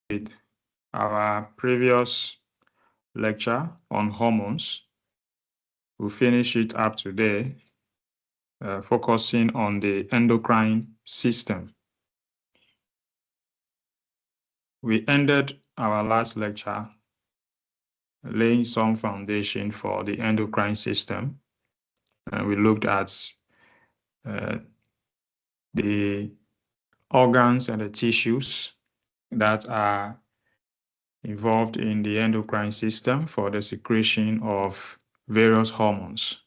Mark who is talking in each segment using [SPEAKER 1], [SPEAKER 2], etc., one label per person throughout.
[SPEAKER 1] with our previous lecture on hormones. We'll finish it up today, focusing on the endocrine system. We ended our last lecture laying some foundation for the endocrine system, and we looked at the organs and the tissues that are involved in the endocrine system for the secretion of various hormones.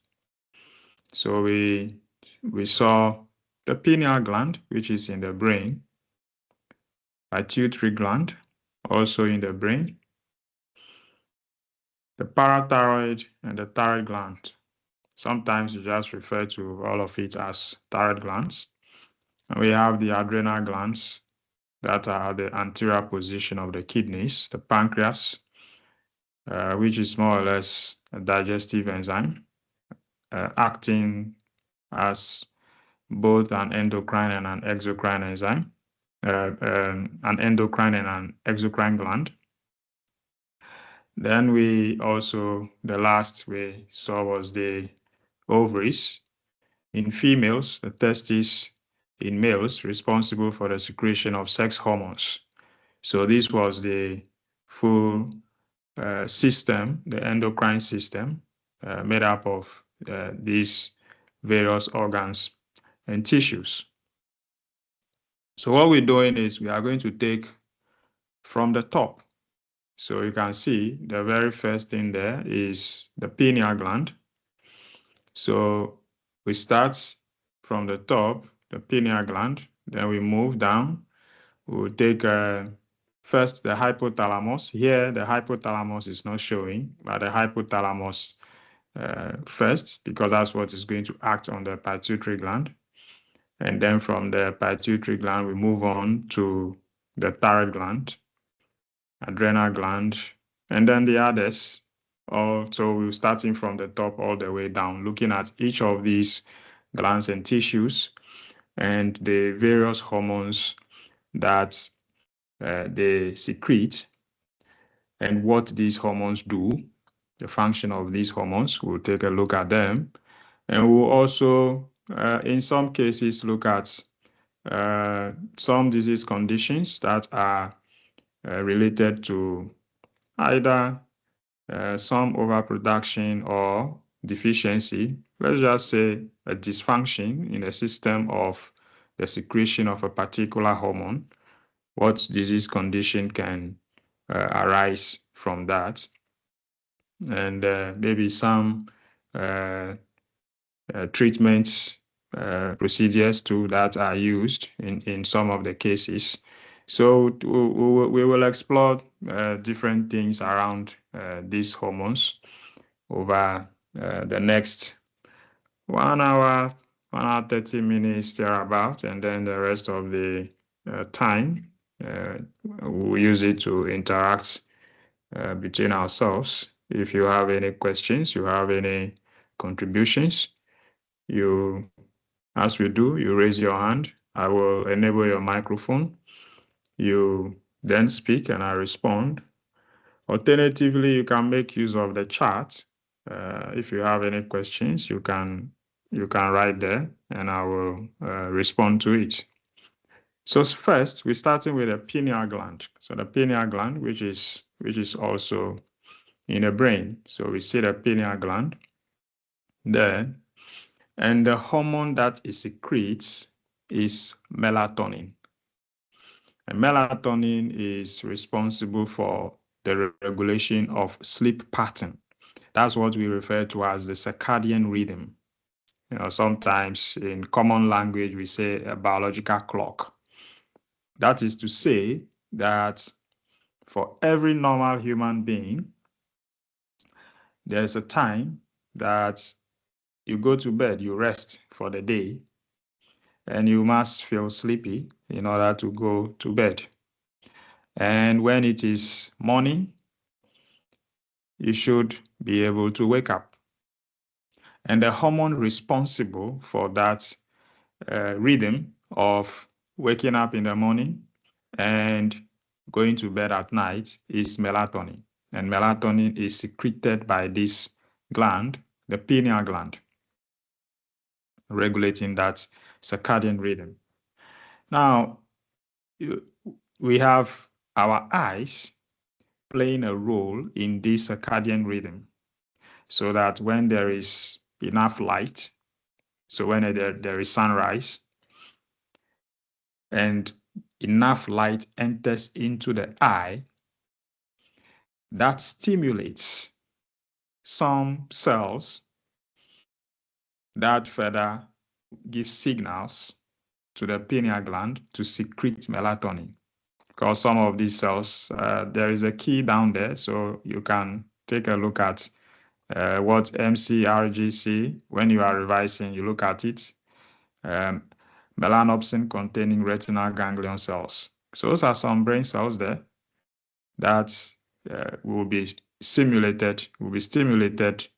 [SPEAKER 1] So we saw the pineal gland, which is in the brain, pituitary gland, also in the brain, the parathyroid and the thyroid gland. Sometimes you just refer to all of it as thyroid glands. And we have the adrenal glands that are the anterior position of the kidneys, the pancreas, which is more or less a digestive enzyme, acting as both an endocrine and an exocrine enzyme, an endocrine and an exocrine gland. Then the last we saw was the ovaries. In females, the testes in males responsible for the secretion of sex hormones. So this was the full system, the endocrine system, made up of these various organs and tissues. So what we're doing is we are going to take from the top. So you can see the very first thing there is the pineal gland. So we start from the top, the pineal gland, then we move down. We'll take first the hypothalamus. Here, the hypothalamus is not showing, but the hypothalamus first, because that's what is going to act on the pituitary gland. And then from the pituitary gland, we move on to the thyroid gland, adrenal gland, and then the others. So we're starting from the top all the way down, looking at each of these glands and tissues and the various hormones that they secrete and what these hormones do, the function of these hormones. We'll take a look at them. And we'll also, in some cases, look at some disease conditions that are related to either some overproduction or deficiency. Let's just say a dysfunction in the system of the secretion of a particular hormone. What disease condition can arise from that? And maybe some treatments, procedures too that are used in some of the cases. So we will explore different things around these hormones over the next 1 hour, 30 minutes thereabout, and then the rest of the time we'll use it to interact between ourselves. If you have any questions, you have any contributions, as we do, you raise your hand. I will enable your microphone. You then speak and I respond. Alternatively, you can make use of the chat. If you have any questions, you can write there and I will respond to it. So first, we're starting with the pineal gland. So the pineal gland, which is also in the brain. So we see the pineal gland there. And the hormone that it secretes is melatonin. And melatonin is responsible for the regulation of sleep pattern. That's what we refer to as the circadian rhythm. Sometimes in common language, we say a biological clock. That is to say that for every normal human being, there's a time that you go to bed, you rest for the day, and you must feel sleepy in order to go to bed. And when it is morning, you should be able to wake up. And the hormone responsible for that rhythm of waking up in the morning and going to bed at night is melatonin. And melatonin is secreted by this gland, the pineal gland, regulating that circadian rhythm. Now, we have our eyes playing a role in this circadian rhythm, so that when there is enough light, so when there is sunrise and enough light enters into the eye, that stimulates some cells that further give signals to the pineal gland to secrete melatonin. Because some of these cells, there is a key down there, so you can take a look at what MCRGC, when you are revising, you look at it. Melanopsin containing retinal ganglion cells. So those are some brain cells there that will be stimulated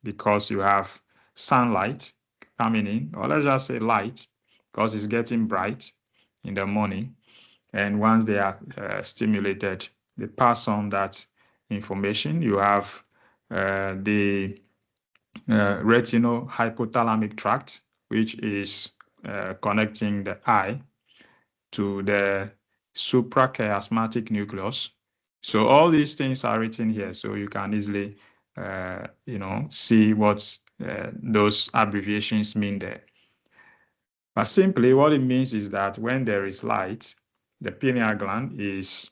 [SPEAKER 1] because you have sunlight coming in, or let's just say light, because it's getting bright in the morning. And once they are stimulated, they pass on that information. You have the retinal hypothalamic tract, which is connecting the eye to the suprachiasmatic nucleus. So all these things are written here, so you can easily, see what those abbreviations mean there. But simply, what it means is that when there is light, the pineal gland is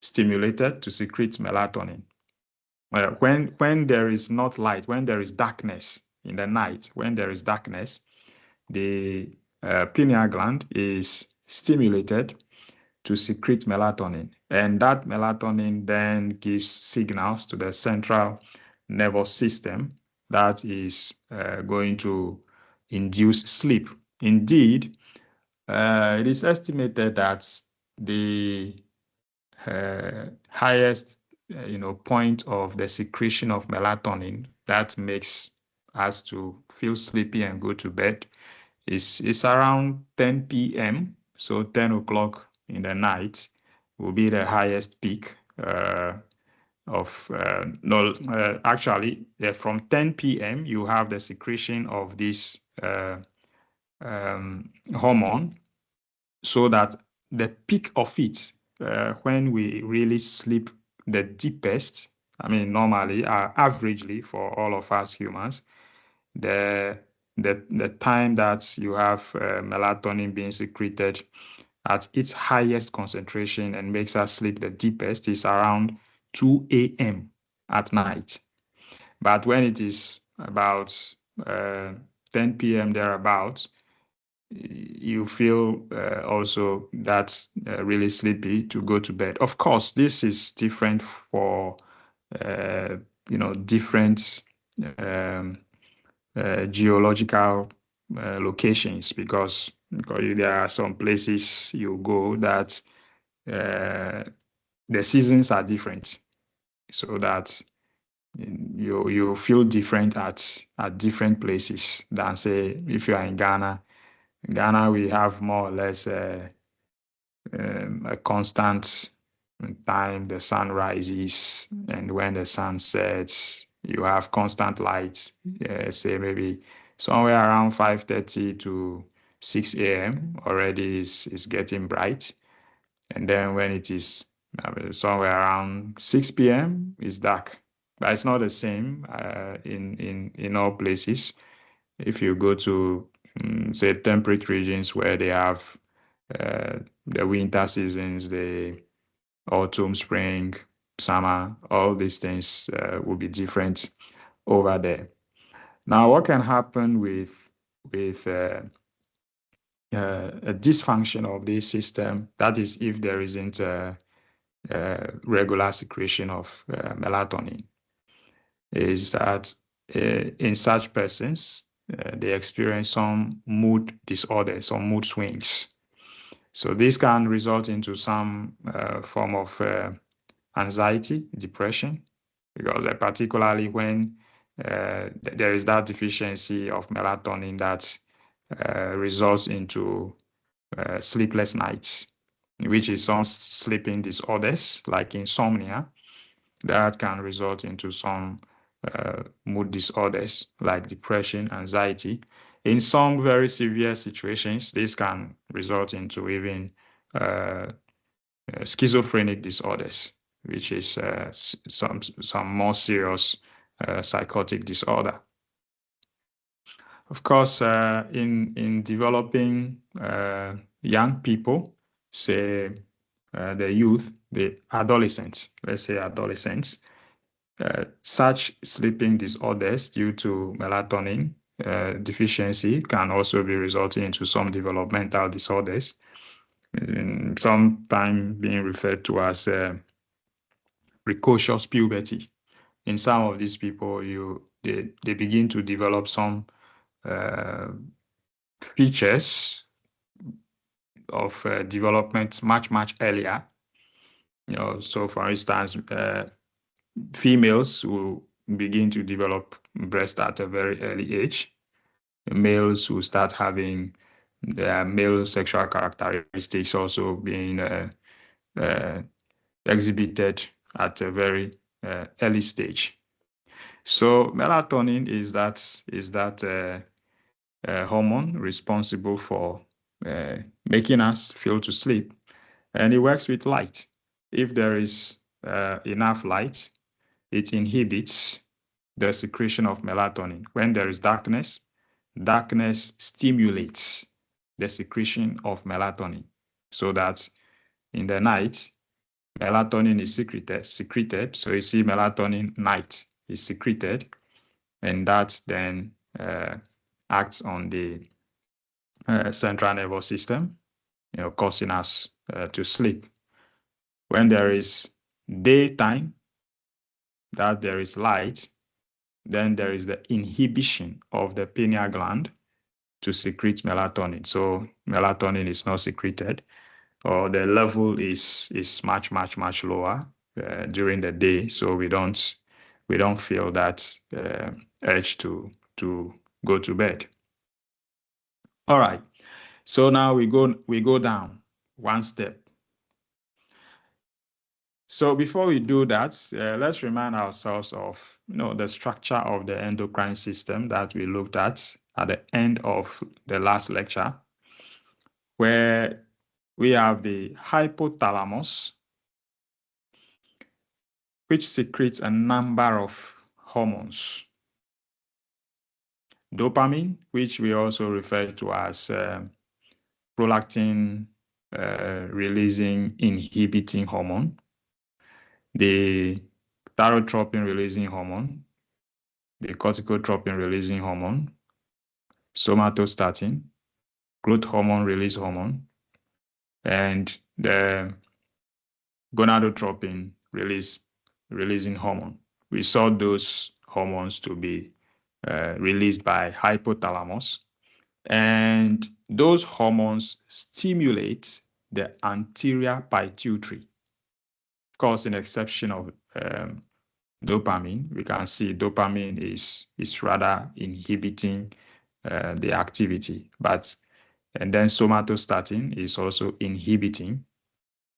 [SPEAKER 1] stimulated to secrete melatonin. When there is not light, when there is darkness in the night, when there is darkness, the pineal gland is stimulated to secrete melatonin. And that melatonin then gives signals to the central nervous system that is going to induce sleep. Indeed, it is estimated that the highest point of the secretion of melatonin that makes us to feel sleepy and go to bed is around 10 p.m. So 10 o'clock in the night will be the highest peak from 10 p.m. you have the secretion of this hormone, so that the peak of it, when we really sleep the deepest, normally, averagely for all of us humans, the time that you have melatonin being secreted at its highest concentration and makes us sleep the deepest is around 2 a.m. at night. But when it is about 10 p.m. thereabouts, you feel also that's really sleepy to go to bed. Of course, this is different for different geological locations, because there are some places you go that the seasons are different, so that you feel different at different places than, say, if you are in Ghana. In Ghana, we have more or less a constant time the sun rises, and when the sun sets, you have constant light, say maybe somewhere around 5:30 to 6 a.m. already is getting bright. And then when it is somewhere around 6 p.m., it's dark. But it's not the same in all places. If you go to, say, temperate regions where they have the winter seasons, the autumn, spring, summer, all these things will be different over there. Now, what can happen with a dysfunction of this system, that is, if there isn't a regular secretion of melatonin, is that in such persons, they experience some mood disorders, some mood swings. So this can result into some form of anxiety, depression, because particularly when there is that deficiency of melatonin that results into sleepless nights, which is some sleeping disorders like insomnia, that can result into some mood disorders like depression, anxiety. In some very severe situations, this can result into even schizophrenic disorders, which is some more serious psychotic disorder. Of course, in developing young people, say the youth, the adolescents, let's say adolescents, such sleeping disorders due to melatonin deficiency can also be resulting into some developmental disorders, sometimes being referred to as precocious puberty. In some of these people, they begin to develop some features of development much earlier. So for instance, females will begin to develop breast at a very early age. Males will start having their male sexual characteristics also being exhibited at a very early stage. So melatonin is that hormone responsible for making us feel to sleep, and it works with light. If there is enough light, it inhibits the secretion of melatonin. When there is darkness, darkness stimulates the secretion of melatonin, so that in the night, melatonin is secreted. So you see melatonin night is secreted, and that then acts on the central nervous system, causing us to sleep. When there is daytime, that there is light, then there is the inhibition of the pineal gland to secrete melatonin. So melatonin is not secreted, or the level is much lower during the day. So we don't feel that urge to go to bed. All right. So now we go down one step. So before we do that, let's remind ourselves of the structure of the endocrine system that we looked at the end of the last lecture, where we have the hypothalamus, which secretes a number of hormones. Dopamine, which we also refer to as prolactin releasing inhibiting hormone. The thyrotropin releasing hormone, the corticotropin releasing hormone, somatostatin, growth hormone release hormone, and the gonadotropin releasing hormone. We saw those hormones to be released by hypothalamus, and those hormones stimulate the anterior pituitary. Of course, in exception of dopamine, we can see dopamine is rather inhibiting the activity, and then somatostatin is also inhibiting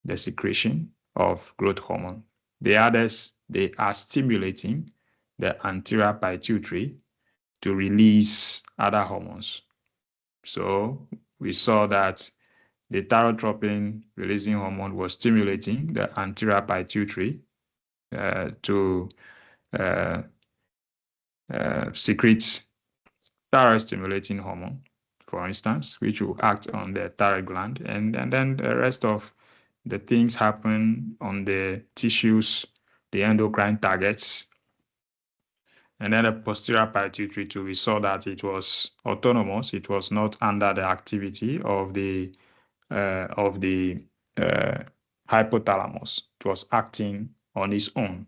[SPEAKER 1] the secretion of growth hormone. The others, they are stimulating the anterior pituitary to release other hormones. So we saw that the thyrotropin releasing hormone was stimulating the anterior pituitary to secrete thyroid stimulating hormone, for instance, which will act on the thyroid gland, and then the rest of the things happen on the tissues, the endocrine targets. And then the posterior pituitary too, we saw that it was autonomous. It was not under the activity of the hypothalamus. It was acting on its own.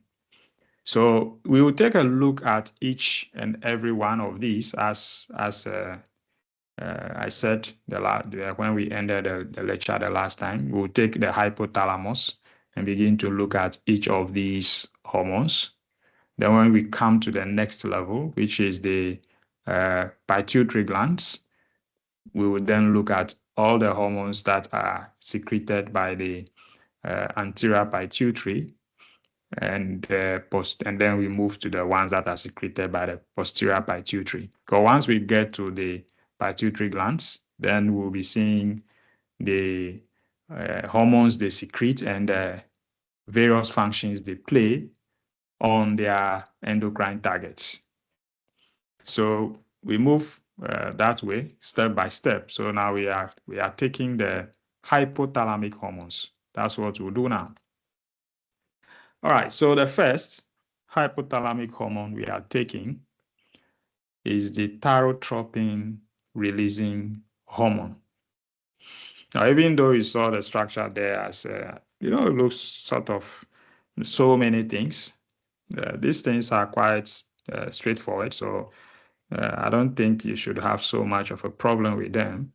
[SPEAKER 1] So we will take a look at each and every one of these as I said when we ended the lecture the last time. We'll take the hypothalamus and begin to look at each of these hormones. Then when we come to the next level, which is the pituitary glands, we will then look at all the hormones that are secreted by the anterior pituitary, and then we move to the ones that are secreted by the posterior pituitary. Because once we get to the pituitary glands, then we'll be seeing the hormones they secrete and various functions they play on their endocrine targets. So we move that way, step by step. So now we are taking the hypothalamic hormones. That's what we'll do now. All right, so the first hypothalamic hormone we are taking is the thyrotropin releasing hormone. Now, even though you saw the structure there as, it looks sort of so many things, these things are quite straightforward. So I don't think you should have so much of a problem with them.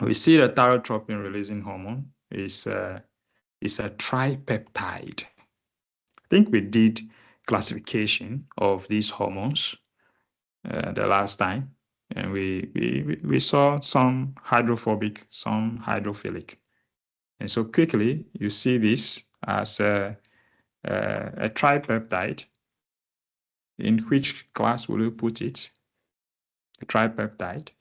[SPEAKER 1] We see the thyrotropin releasing hormone is a tripeptide. I think we did classification of these hormones the last time, and we saw some hydrophobic, some hydrophilic. And so quickly, you see this as a tripeptide. In which class will you put it? A tripeptide.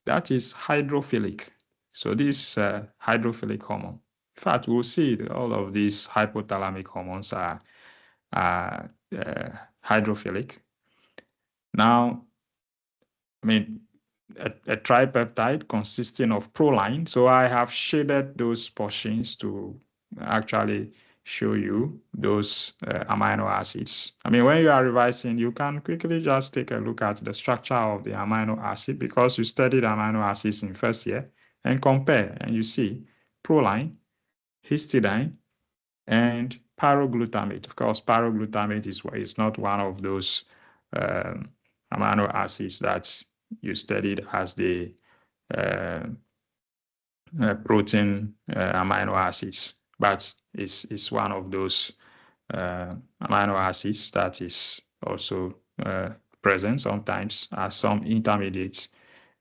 [SPEAKER 1] That is hydrophilic. So this is a hydrophilic hormone. In fact, we'll see that all of these hypothalamic hormones are hydrophilic. Now, I mean, a tripeptide consisting of proline. So I have shaded those portions to actually show you those amino acids. I mean, when you are revising, you can quickly just take a look at the structure of the amino acid because you studied amino acids in first year and compare, and you see proline, histidine, and pyroglutamate. Of course, pyroglutamate is not one of those amino acids that you studied as the protein amino acids, but it's one of those amino acids that is also present sometimes as some intermediates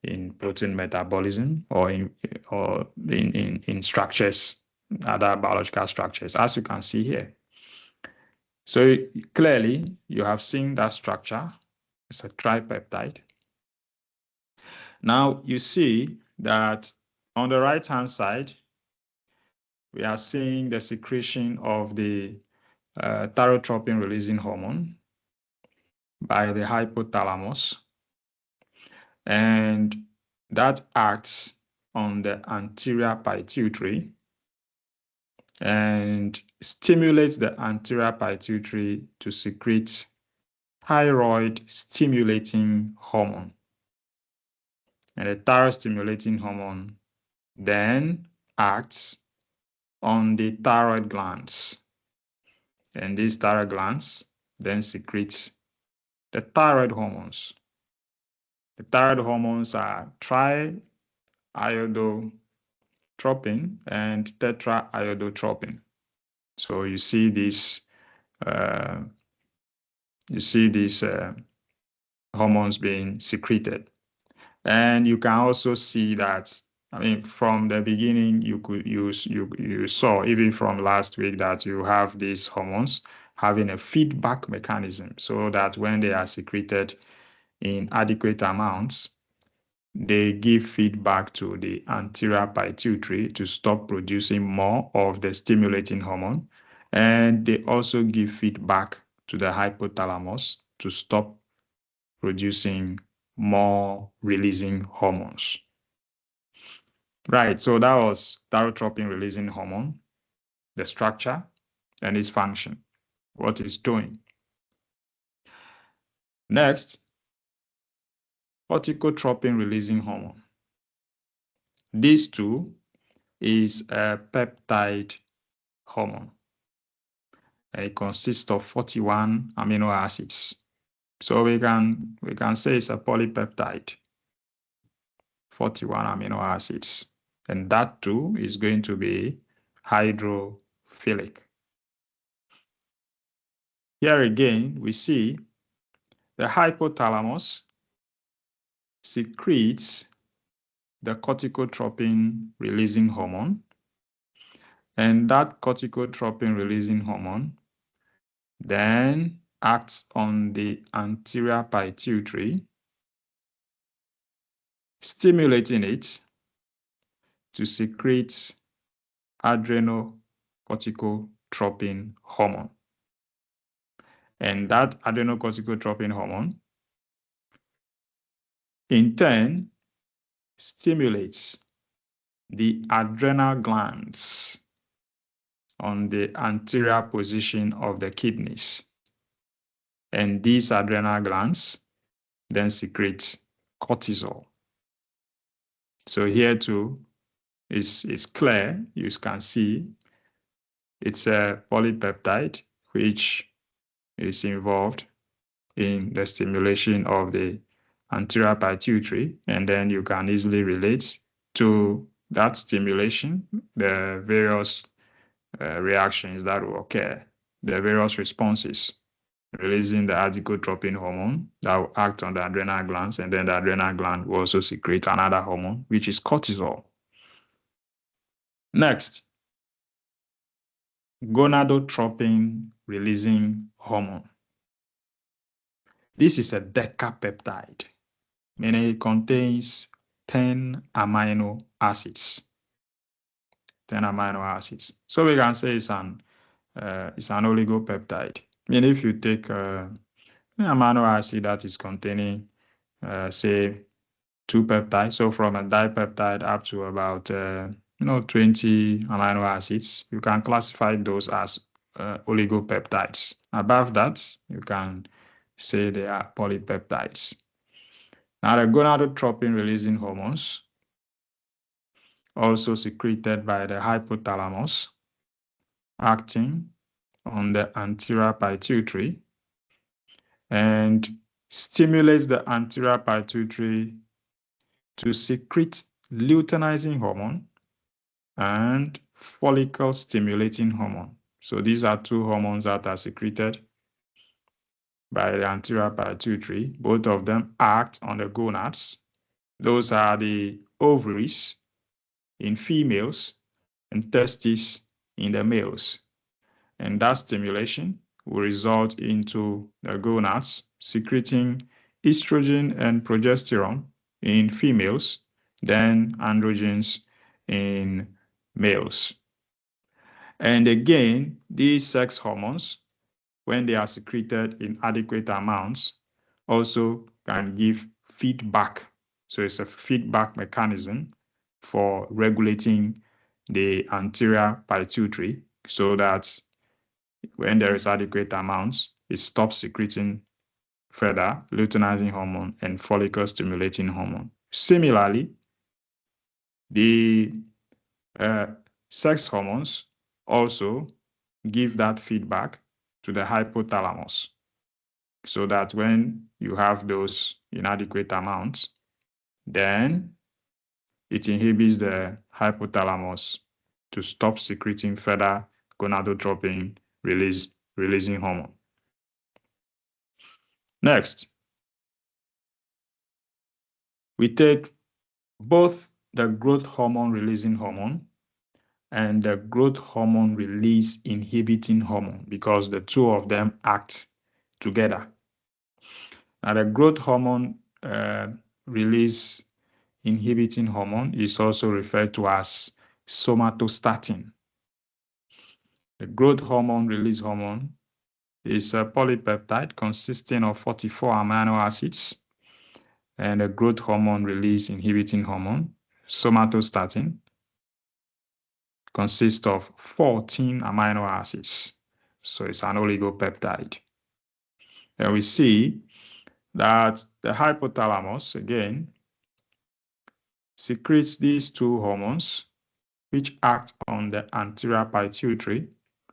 [SPEAKER 1] in protein metabolism or in structures, other biological structures, as you can see here. So clearly, you have seen that structure. It's a tripeptide. Now you see that on the right-hand side, we are seeing the secretion of the thyrotropin releasing hormone by the hypothalamus, and that acts on the anterior pituitary and stimulates the anterior pituitary to secrete thyroid stimulating hormone. And the thyroid stimulating hormone then acts on the thyroid glands. And these thyroid glands then secrete the thyroid hormones. The thyroid hormones are triiodotropin and tetraiodotropin. So you see these hormones being secreted, and you can also see that. I mean, from the beginning, you saw even from last week that you have these hormones having a feedback mechanism, so that when they are secreted in adequate amounts, they give feedback to the anterior pituitary to stop producing more of the stimulating hormone. And they also give feedback to the hypothalamus to stop producing more releasing hormones. Right, so that was thyrotropin releasing hormone, the structure and its function, what it's doing. Next, corticotropin releasing hormone. These two is a peptide hormone, and it consists of 41 amino acids. So we can say it's a polypeptide, 41 amino acids, and that too is going to be hydrophilic. Here again, we see the hypothalamus secretes the corticotropin releasing hormone, and that corticotropin releasing hormone then acts on the anterior pituitary, stimulating it to secrete adrenocorticotropin hormone. And that adrenocorticotropin hormone in turn stimulates the adrenal glands on the anterior position of the kidneys. And these adrenal glands then secrete cortisol. So here too is clear. You can see it's a polypeptide which is involved in the stimulation of the anterior pituitary, and then you can easily relate to that stimulation the various reactions that will occur, the various responses, releasing the adrenochromosome hormone that will act on the adrenal glands, and then the adrenal gland will also secrete another hormone, which is cortisol. Next, gonadotropin releasing hormone. This is a decapeptide, meaning it contains 10 amino acids. 10 amino acids. So we can say it's an oligopeptide. Meaning if you take an amino acid that is containing, say, 2 peptides, so from a dipeptide up to about 20 amino acids, you can classify those as oligopeptides. Above that, you can say they are polypeptides. Now, the gonadotropin releasing hormones, also secreted by the hypothalamus, acting on the anterior pituitary, and stimulates the anterior pituitary to secrete luteinizing hormone and follicle stimulating hormone. So these are two hormones that are secreted by the anterior pituitary. Both of them act on the gonads. Those are the ovaries in females and testes in the males. And that stimulation will result into the gonads secreting estrogen and progesterone in females, then androgens in males. And again, these sex hormones, when they are secreted in adequate amounts, also can give feedback. So it's a feedback mechanism for regulating the anterior pituitary so that when there is adequate amounts, it stops secreting further luteinizing hormone and follicle stimulating hormone. Similarly, the sex hormones also give that feedback to the hypothalamus so that when you have those inadequate amounts, then it inhibits the hypothalamus to stop secreting further gonadotropin releasing hormone. Next, we take both the growth hormone releasing hormone and the growth hormone release inhibiting hormone because the two of them act together. Now, the growth hormone release inhibiting hormone is also referred to as somatostatin. The growth hormone release hormone is a polypeptide consisting of 44 amino acids, and the growth hormone release inhibiting hormone, somatostatin, consists of 14 amino acids. So it's an oligopeptide. And we see that the hypothalamus, again, secretes these two hormones which act on the anterior pituitary,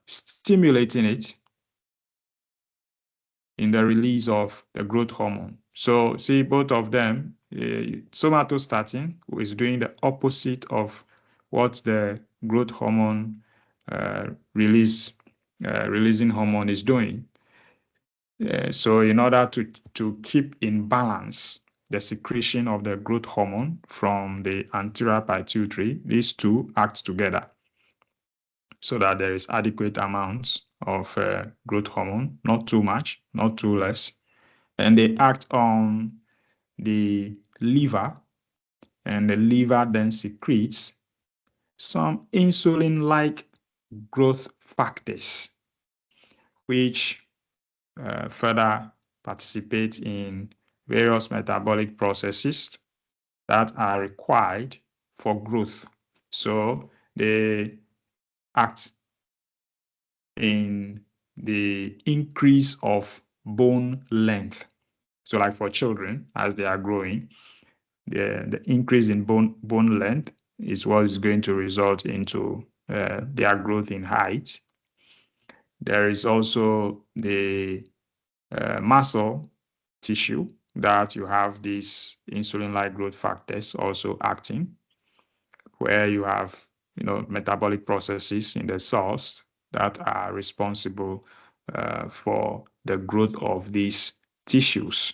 [SPEAKER 1] stimulating it in the release of the growth hormone. So see both of them, somatostatin is doing the opposite of what the growth hormone releasing hormone is doing. So in order to keep in balance the secretion of the growth hormone from the anterior pituitary. These two act together so that there is adequate amounts of growth hormone, not too much, not too less. And they act on the liver, and the liver then secretes some insulin-like growth factors, which further participate in various metabolic processes that are required for growth. So they act in the increase of bone length. So like for children, as they are growing, the increase in bone length is what is going to result into their growth in height. There is also the muscle tissue that you have these insulin-like growth factors also acting, where you have metabolic processes in the cells that are responsible for the growth of these tissues.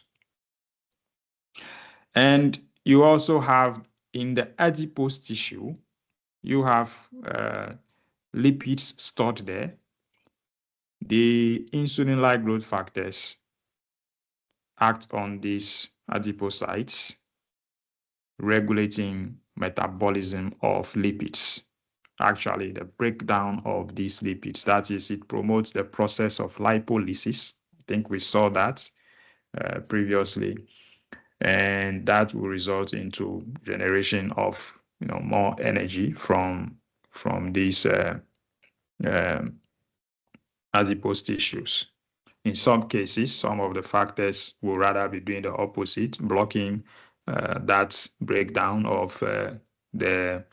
[SPEAKER 1] And you also have in the adipose tissue, you have lipids stored there. The insulin-like growth factors act on these adipocytes, regulating metabolism of lipids. Actually, the breakdown of these lipids, that is, it promotes the process of lipolysis. I think we saw that previously, and that will result into generation of more energy from these adipose tissues. In some cases, some of the factors will rather be doing the opposite, blocking that breakdown of the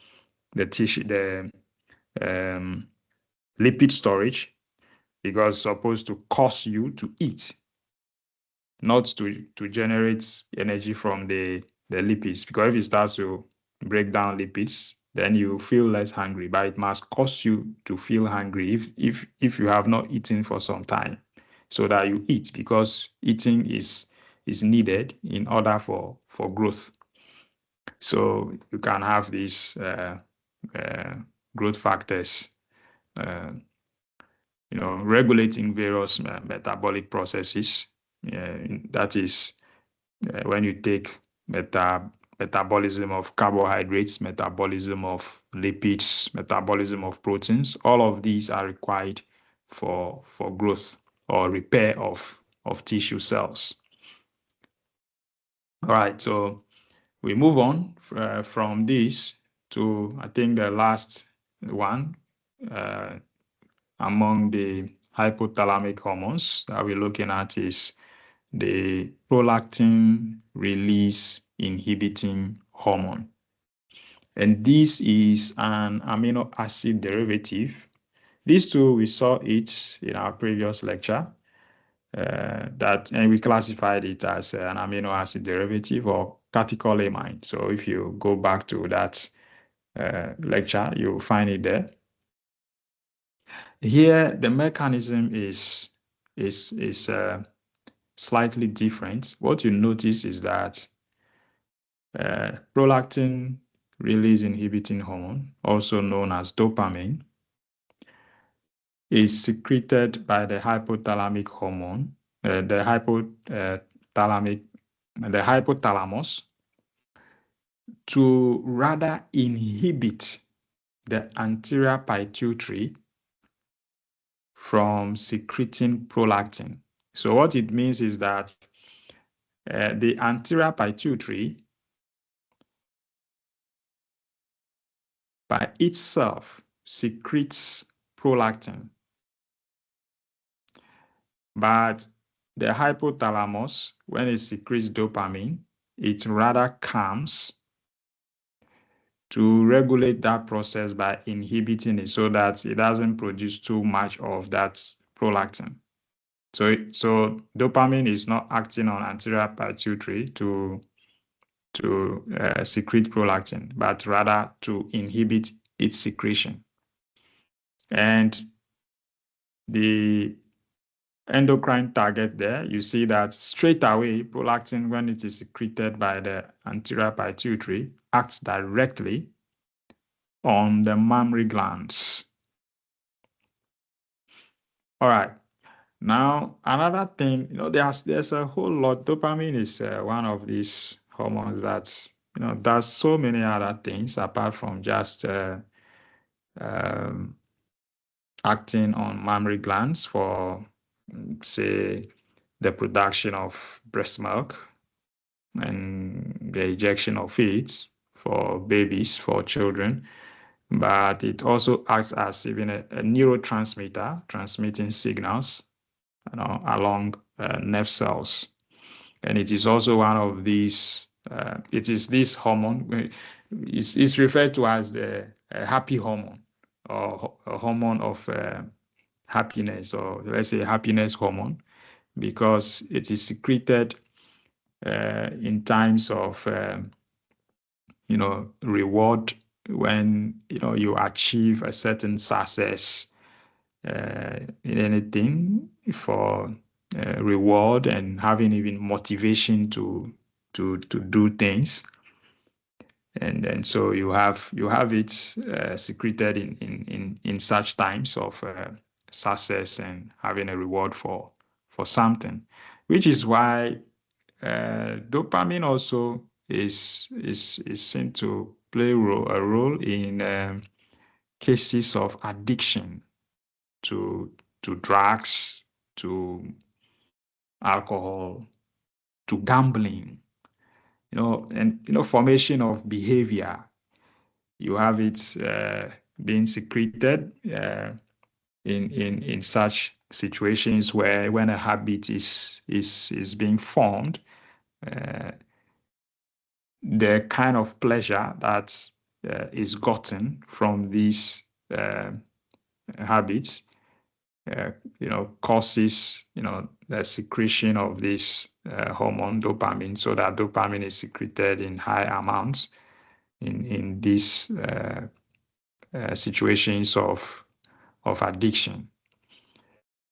[SPEAKER 1] tissue, the lipid storage, because it's supposed to cause you to eat, not to generate energy from the lipids. Because if it starts to break down lipids, then you feel less hungry, but it must cause you to feel hungry if you have not eaten for some time, so that you eat, because eating is needed in order for growth. So you can have these growth factors regulating various metabolic processes. That is when you take metabolism of carbohydrates, metabolism of lipids, metabolism of proteins. All of these are required for growth or repair of tissue cells. All right, so we move on from this to, I think, the last one among the hypothalamic hormones that we're looking at is the prolactin release inhibiting hormone. And this is an amino acid derivative. These two, we saw it in our previous lecture, and we classified it as an amino acid derivative or catecholamine. So if you go back to that lecture, you'll find it there. Here, the mechanism is slightly different. What you notice is that prolactin release inhibiting hormone, also known as dopamine, is secreted by the hypothalamic hormone, the hypothalamus, to rather inhibit the anterior pituitary from secreting prolactin. So what it means is that the anterior pituitary by itself secretes prolactin, but the hypothalamus, when it secretes dopamine, it rather calms to regulate that process by inhibiting it so that it doesn't produce too much of that prolactin. So dopamine is not acting on anterior pituitary to secrete prolactin, but rather to inhibit its secretion. And the endocrine target there, you see that straight away, prolactin, when it is secreted by the anterior pituitary, acts directly on the mammary glands. All right. Now, another thing, there's a whole lot. Dopamine is one of these hormones that, does so many other things apart from just um, acting on mammary glands for, say, the production of breast milk and the ejection of it for babies, for children. But it also acts as even a neurotransmitter, transmitting signals, along nerve cells. And it is also one of these, it is this hormone, it's referred to as the happy hormone, or a hormone of happiness, or let's say happiness hormone, because it is secreted in times of, reward, when, you achieve a certain success in anything, for reward and having even motivation to do things. And so you have it secreted in such times of success and having a reward for something, which is why dopamine also is seen to play a role in cases of addiction to drugs, to alcohol, to gambling, and formation of behavior. You have it being secreted in such situations where, when a habit is being formed, the kind of pleasure that is gotten from these habits, causes, the secretion of this hormone dopamine, so that dopamine is secreted in high amounts in these situations of addiction,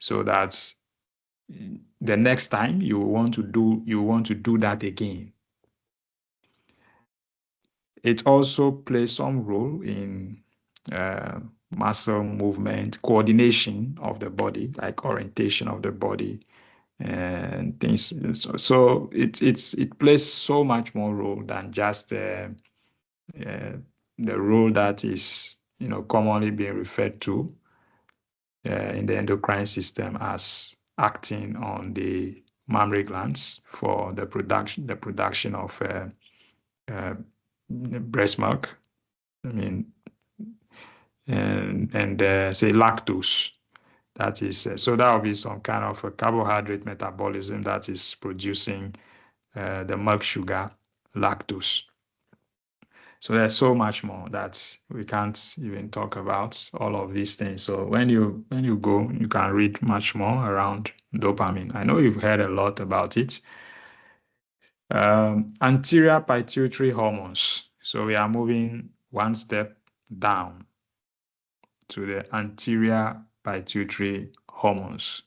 [SPEAKER 1] so that the next time you want to do that again. It also plays some role in muscle movement, coordination of the body, like orientation of the body and things. So it plays so much more role than just the role that is commonly being referred to in the endocrine system as acting on the mammary glands for the production of breast milk. I mean, and say lactose. That is so that will be some kind of a carbohydrate metabolism that is producing the milk sugar, lactose. So there's so much more that we can't even talk about, all of these things. So when you go, you can read much more around dopamine. I know you've heard a lot about it. Anterior pituitary hormones. So we are moving one step down to the anterior pituitary hormones.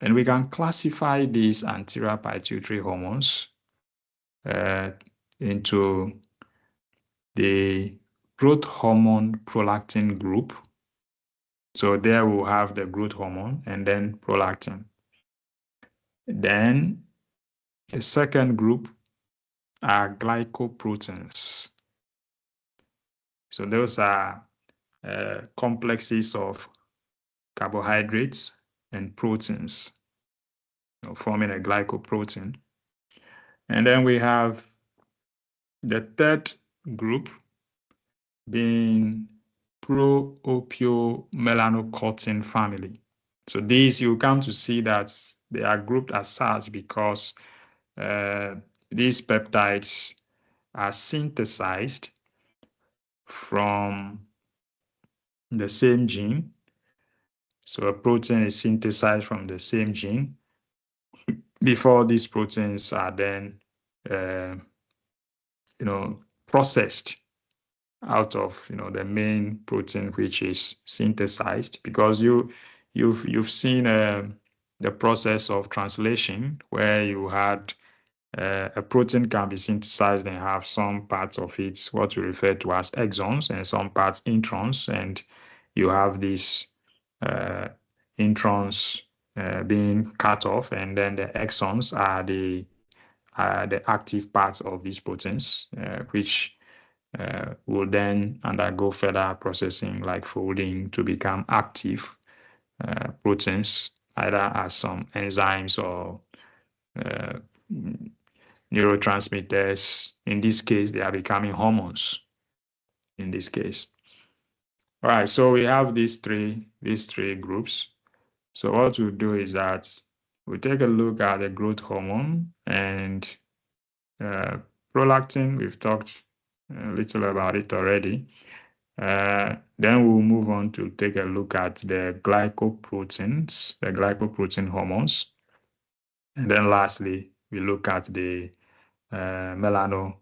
[SPEAKER 1] And we can classify these anterior pituitary hormones into the growth hormone prolactin group. So there we'll have the growth hormone and then prolactin. Then the second group are glycoproteins. So those are complexes of carbohydrates and proteins, forming a glycoprotein. And then we have the third group being pro-opiomelanocortin family. So these, you come to see that they are grouped as such because these peptides are synthesized from the same gene. So a protein is synthesized from the same gene before these proteins are then, processed out of the main protein which is synthesized. Because you've seen the process of translation, where you had a protein can be synthesized and have some parts of it, what we refer to as exons, and some parts introns, and you have these introns being cut off, and then the exons are the active parts of these proteins, which will then undergo further processing like folding to become active proteins, either as some enzymes or uh, neurotransmitters. In this case, they are becoming hormones. In this case, all right. So we have these three groups. So what we'll do is that we take a look at the growth hormone and prolactin. We've talked a little about it already. Then we'll move on to take a look at the glycoproteins, the glycoprotein hormones. And then lastly, we look at the the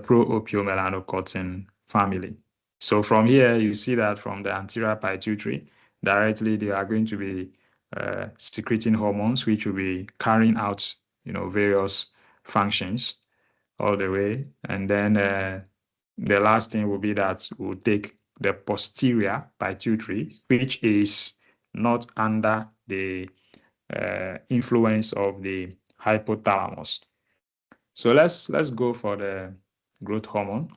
[SPEAKER 1] pro-opiomelanocortin family. So from here, you see that from the anterior pituitary, directly they are going to be secreting hormones, which will be carrying out, various functions all the way. And then the last thing will be that we'll take the posterior pituitary, which is not under the influence of the hypothalamus. So let's go for the growth hormone.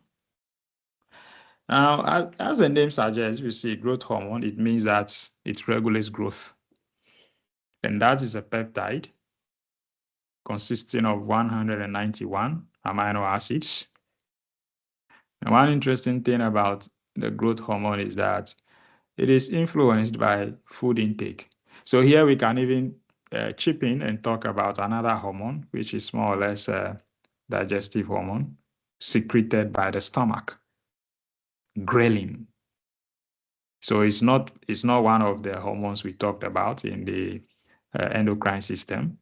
[SPEAKER 1] Now, as the name suggests, we see growth hormone, it means that it regulates growth. And that is a peptide consisting of 191 amino acids. And one interesting thing about the growth hormone is that it is influenced by food intake. So here we can even chip in and talk about another hormone, which is more or less a digestive hormone secreted by the stomach, ghrelin. So it's not one of the hormones we talked about in the endocrine system,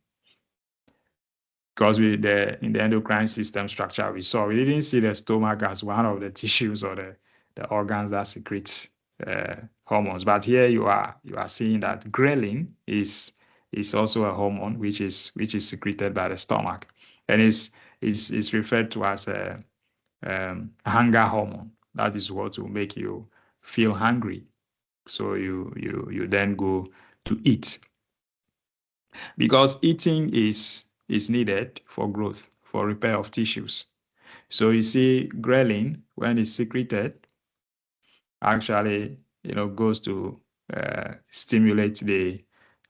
[SPEAKER 1] because in the endocrine system structure we didn't see the stomach as one of the tissues or the organs that secrete hormones. But here you are seeing that ghrelin is also a hormone which is secreted by the stomach, and is referred to as a hunger hormone. That is what will make you feel hungry. So you then go to eat, because eating is needed for growth, for repair of tissues. So you see, ghrelin, when it's secreted, actually goes to stimulate the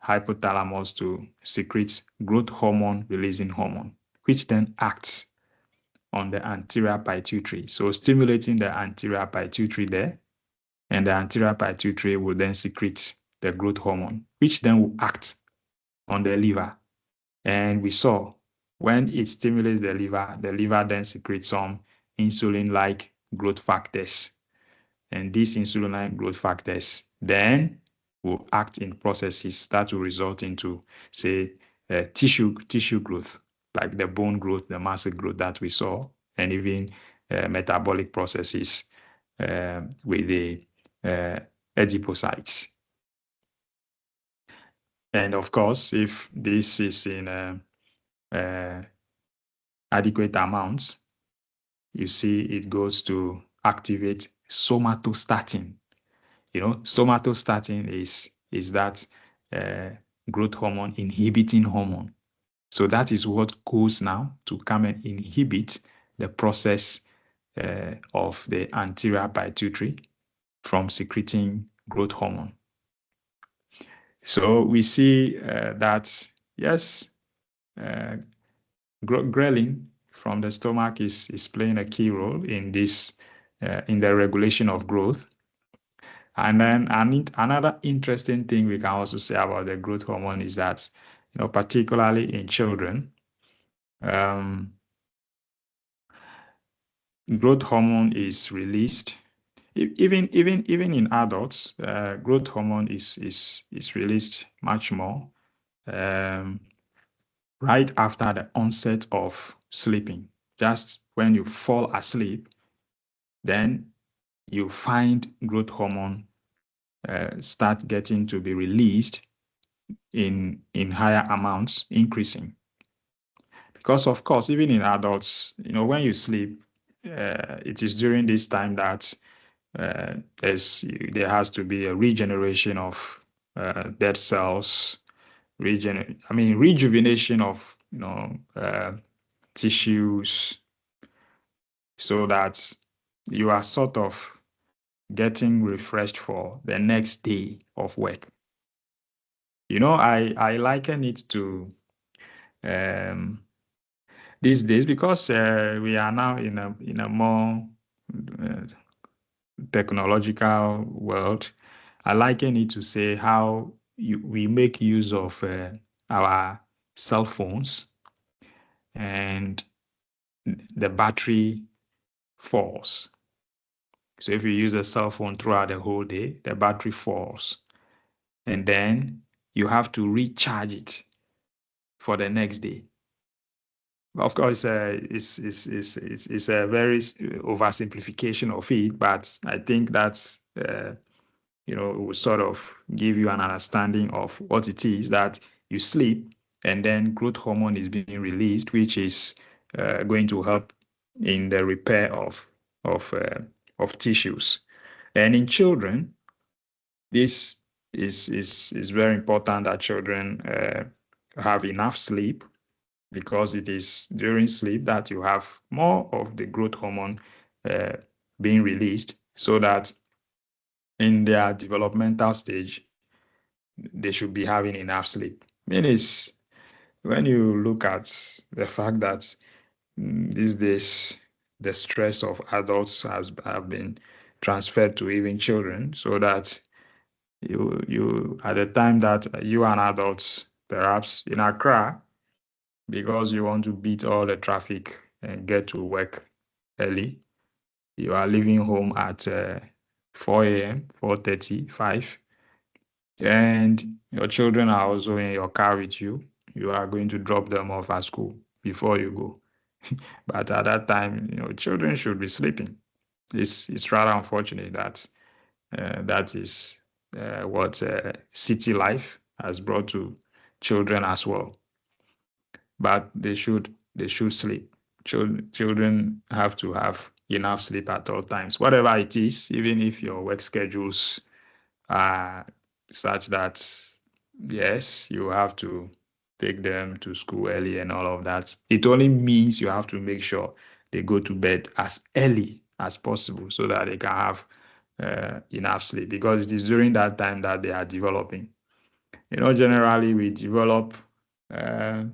[SPEAKER 1] hypothalamus to secrete growth hormone releasing hormone, which then acts on the anterior pituitary. So stimulating the anterior pituitary there, and the anterior pituitary will then secrete the growth hormone, which then will act on the liver. And we saw when it stimulates the liver then secretes some insulin-like growth factors. And these insulin-like growth factors then will act in processes that will result into, say, tissue growth, like the bone growth, the muscle growth that we saw, and even metabolic processes with the adipocytes. And of course, if this is in adequate amounts, you see it goes to activate somatostatin. Somatostatin is that growth hormone inhibiting hormone. So that is what goes now to come and inhibit the process of the anterior pituitary from secreting growth hormone. So we see that, yes, ghrelin from the stomach is playing a key role in this, in the regulation of growth. And then another interesting thing we can also say about the growth hormone is that, particularly in children, growth hormone is released. Even in adults, growth hormone is released much more right after the onset of sleeping. Just when you fall asleep, then you find growth hormone start getting to be released in higher amounts increasing. Because of course, even in adults, when you sleep, it is during this time that there has to be a regeneration of dead cells, rejuvenation of tissues, so that you are sort of getting refreshed for the next day of work. I liken it to um, these days, because we are now in a more uh, technological world. I liken it to say how we make use of our cell phones, and the battery falls. So if you use a cell phone throughout the whole day, the battery falls, and then you have to recharge it for the next day. Of course, it's a very oversimplification of it, but I think that's it will sort of give you an understanding of what it is that you sleep, and then growth hormone is being released, which is going to help in the repair of of tissues. And in children, this is very important that children have enough sleep, because it is during sleep that you have more of the growth hormone being released, so that in their developmental stage, they should be having enough sleep. I mean, it's when you look at the fact that these days the stress of adults have been transferred to even children, so that you at the time that you are an adult, perhaps in Accra, because you want to beat all the traffic and get to work early, you are leaving home at 4 a.m., 4:30, 5, and your children are also in your car with you. You are going to drop them off at school before you go. But at that time, children should be sleeping. It's rather unfortunate that that is what city life has brought to children as well. But they should sleep. Children have to have enough sleep at all times, whatever it is, even if your work schedules are such that, yes, you have to take them to school early and all of that. It only means you have to make sure they go to bed as early as possible, so that they can have enough sleep, because it is during that time that they are developing. Generally we develop uh,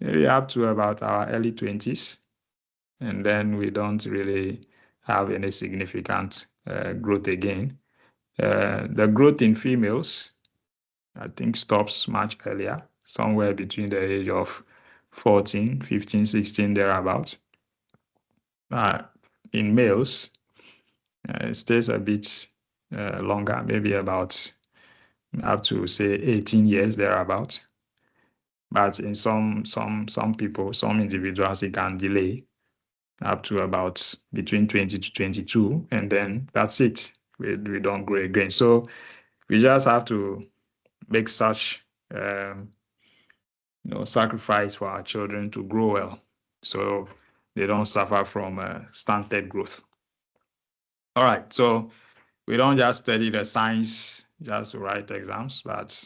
[SPEAKER 1] maybe up to about our early 20s, and then we don't really have any significant growth again. The growth in females, I think, stops much earlier, somewhere between the age of 14, 15, 16, thereabouts. In males, it stays a bit longer, maybe about up to, say, 18 years thereabouts. But in some people, some individuals, it can delay up to about between 20 to 22, and then that's it. We don't grow again. So we just have to make such sacrifice for our children to grow well, so they don't suffer from stunted growth. All right, so we don't just study the science just to write exams, but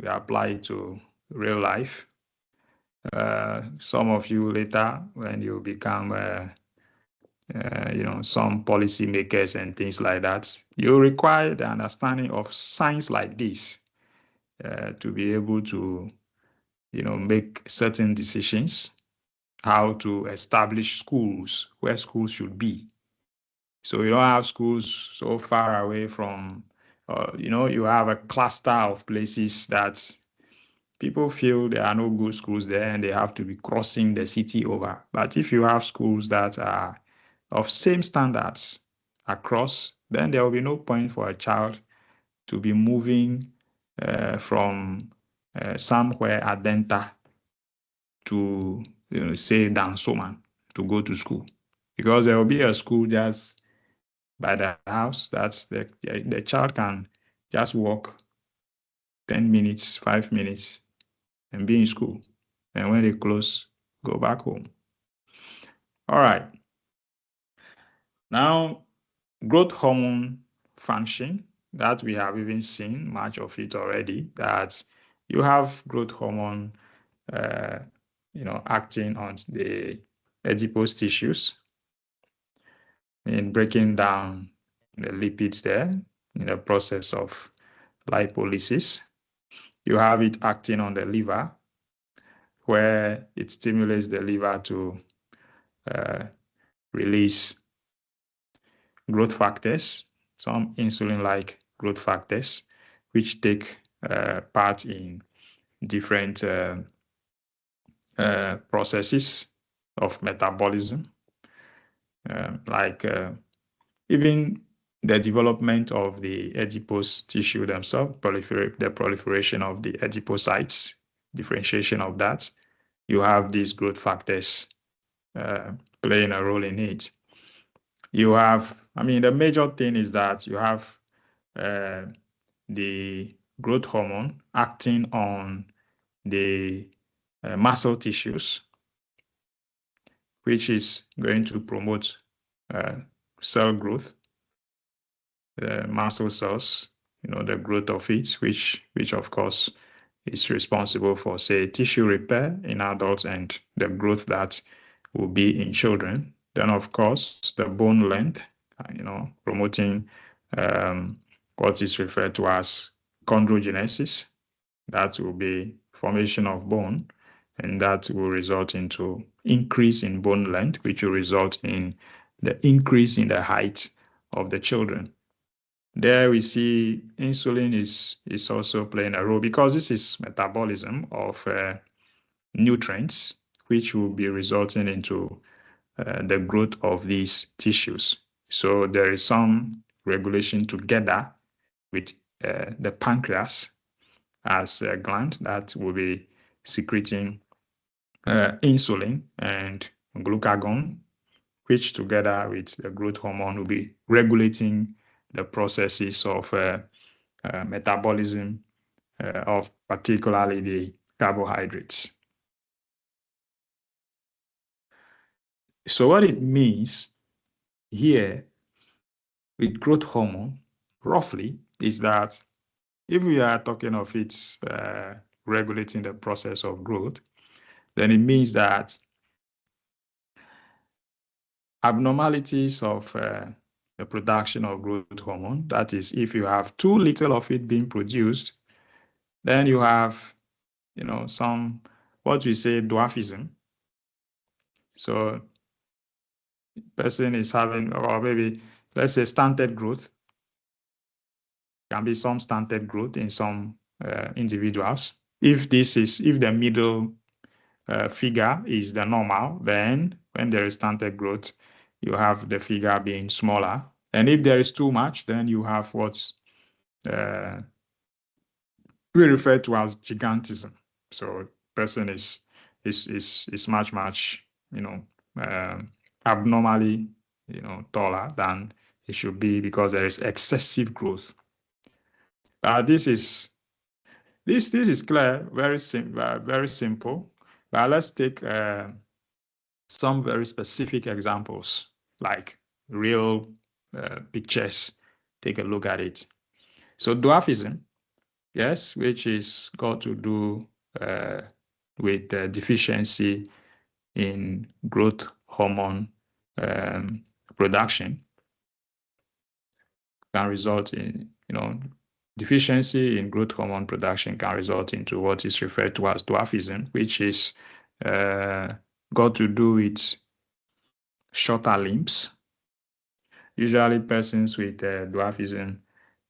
[SPEAKER 1] we apply it to real life. Some of you later, when you become some policymakers and things like that, you require the understanding of science like this to be able to make certain decisions, how to establish schools, where schools should be. So you don't have schools so far away from, you have a cluster of places that people feel there are no good schools there, and they have to be crossing the city over. But if you have schools that are of same standards across, then there will be no point for a child to be moving from somewhere at Denta to, say, Dansoman to go to school, because there will be a school just by the house that the child can just walk 10 minutes, 5 minutes, and be in school. And when they close, go back home. All right. Now, growth hormone function that we have even seen much of it already, that you have growth hormone acting on the adipose tissues in breaking down the lipids there in the process of lipolysis. You have it acting on the liver, where it stimulates the liver to release growth factors, some insulin-like growth factors, which take part in different processes of metabolism, like even the development of the adipose tissue themselves, the proliferation of the adipocytes, differentiation of that. You have these growth factors playing a role in it. You have, the major thing is that you have the growth hormone acting on the muscle tissues, which is going to promote cell growth, muscle cells, the growth of it, which of course is responsible for, say, tissue repair in adults and the growth that will be in children. Then, of course, the bone length, promoting what is referred to as chondrogenesis. That will be formation of bone, and that will result into increase in bone length, which will result in the increase in the height of the children. There we see insulin is also playing a role, because this is metabolism of nutrients, which will be resulting into the growth of these tissues. So there is some regulation together with the pancreas as a gland that will be secreting insulin and glucagon, which together with the growth hormone will be regulating the processes of metabolism of particularly the carbohydrates. So what it means here with growth hormone, roughly, is that if we are talking of it regulating the process of growth, then it means that abnormalities of the production of growth hormone, that is, if you have too little of it being produced, then you have, some, what we say, dwarfism. So person is having, or maybe, let's say, stunted growth. Can be some stunted growth in some individuals. If the middle figure is the normal, then when there is stunted growth, you have the figure being smaller. And if there is too much, then you have what's we refer to as gigantism. So person is much, abnormally, taller than it should be, because there is excessive growth. This is clear, very simple. But let's take some very specific examples, like real pictures. Take a look at it. So dwarfism, yes, which is got to do with deficiency in growth hormone production, can result in, deficiency in growth hormone production can result into what is referred to as dwarfism, which is got to do with shorter limbs. Usually persons with dwarfism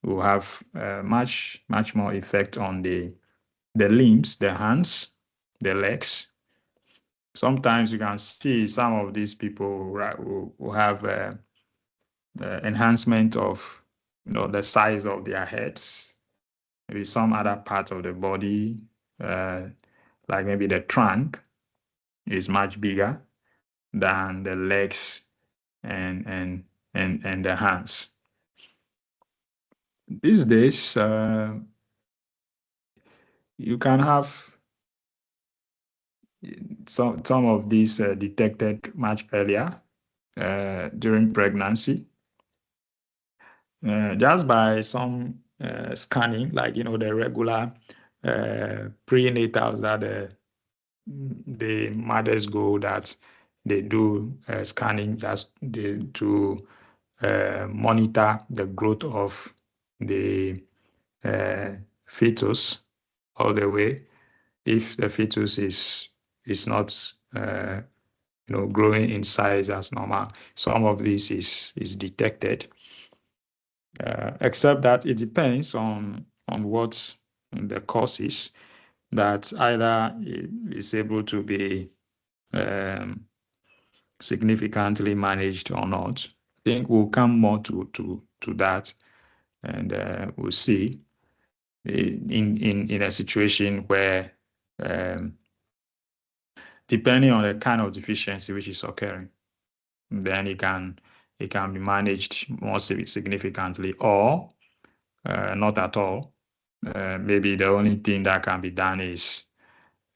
[SPEAKER 1] will have much more effect on the limbs, the hands, the legs. Sometimes you can see some of these people who have enhancement of the size of their heads, maybe some other part of the body, like maybe the trunk is much bigger than the legs and the hands. These days, you can have some of these detected much earlier during pregnancy, just by some scanning, like the regular prenatals that the mothers go, that they do scanning just to monitor the growth of the uh, fetus all the way. If the fetus is not growing in size as normal, some of this is detected. Except that it depends on what the cause is, that either is able to be um, significantly managed or not. I think we'll come more to that, and we'll see in a situation where, depending on the kind of deficiency which is occurring, then it can be managed more significantly, or not at all. Maybe the only thing that can be done is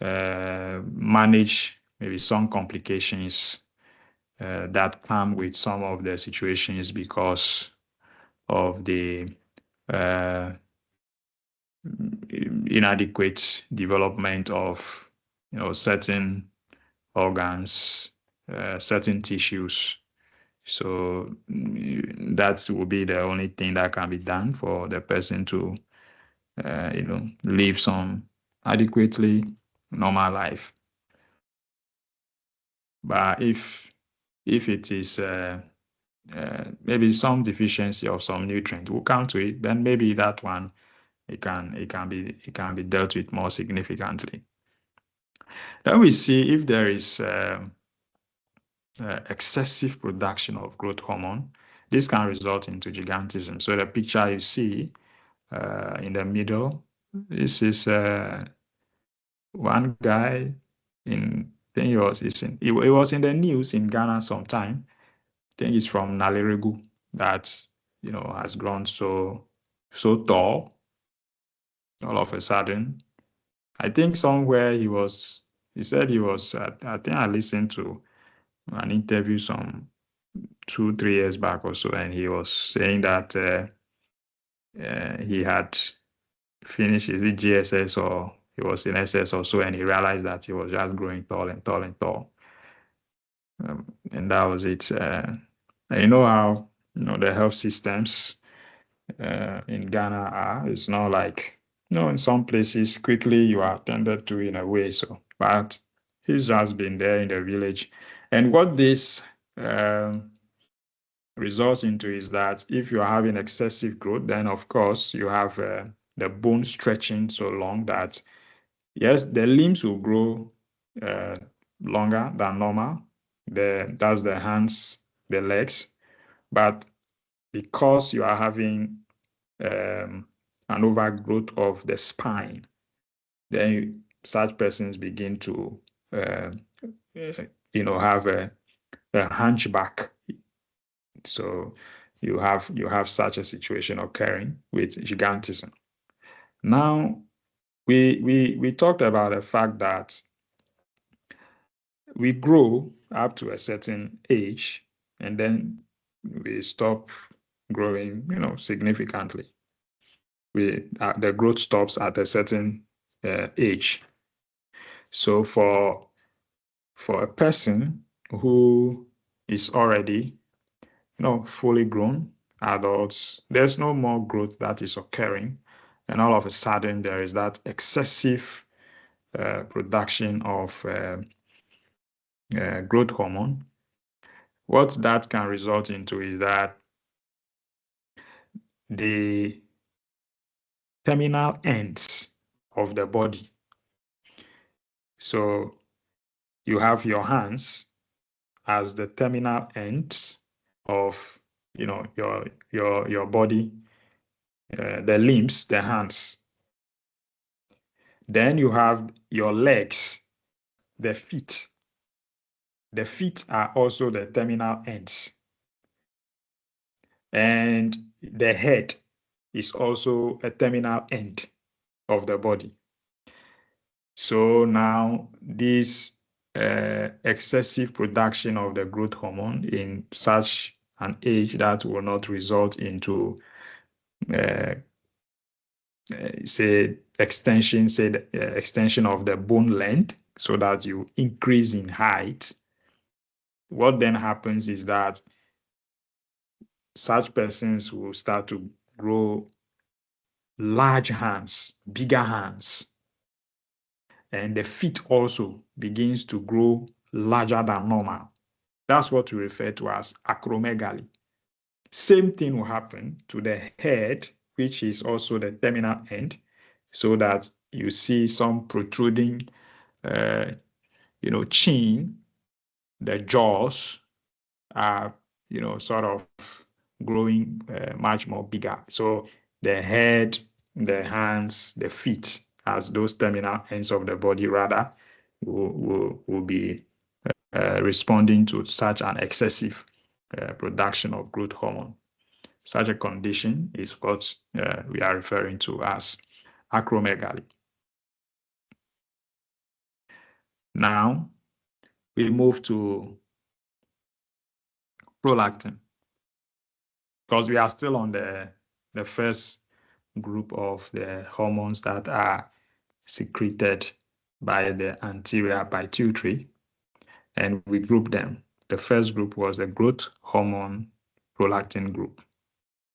[SPEAKER 1] manage maybe some complications that come with some of the situations because of the uh, inadequate development of certain organs, certain tissues. So that will be the only thing that can be done for the person to live some adequately normal life. But if it is maybe some deficiency of some nutrient, we'll come to it. Then maybe that one it can be dealt with more significantly. Then we see if there is excessive production of growth hormone. This can result into gigantism. So the picture you see in the middle, this is one guy in. I think it was in the news in Ghana sometime. I think it's from Naleregu that has grown so tall all of a sudden. I think somewhere he said he was, I think I listened to an interview some 2-3 years back or so, and he was saying that he had finished his GSS, or he was in SS or so, and he realized that he was just growing tall and tall and tall. And that was it. You know how the health systems in Ghana are. It's not like in some places quickly you are attended to in a way. So, but he's just been there in the village, and what this results into is that if you are having excessive growth, then of course you have the bone stretching so long that yes, the limbs will grow uh, longer than normal. That's the hands, the legs, but because you are having an overgrowth of the spine, then such persons begin to have a hunchback. So you have such a situation occurring with gigantism. Now we talked about the fact that we grow up to a certain age, and then we stop growing, significantly. The growth stops at a certain age. So for a person who is already fully grown adults, there's no more growth that is occurring, and all of a sudden there is that excessive production of growth hormone. What that can result into is that the terminal ends of the body. So you have your hands as the terminal ends of your body, the limbs, the hands. Then you have your legs, the feet. The feet are also the terminal ends. And the head is also a terminal end of the body. So now this excessive production of the growth hormone in such an age that will not result into uh, say the extension of the bone length so that you increase in height. What then happens is that such persons will start to grow large hands, bigger hands, and the feet also begins to grow larger than normal. That's what we refer to as acromegaly. Same thing will happen to the head, which is also the terminal end, so that you see some protruding, chin, the jaws are, sort of growing much more bigger. So the head, the hands, the feet, as those terminal ends of the body, rather, will be responding to such an excessive production of growth hormone. Such a condition is what we are referring to as acromegaly. Now, we move to prolactin, because we are still on the first group of the hormones that are secreted by the anterior pituitary, and we group them. The first group was the growth hormone prolactin group.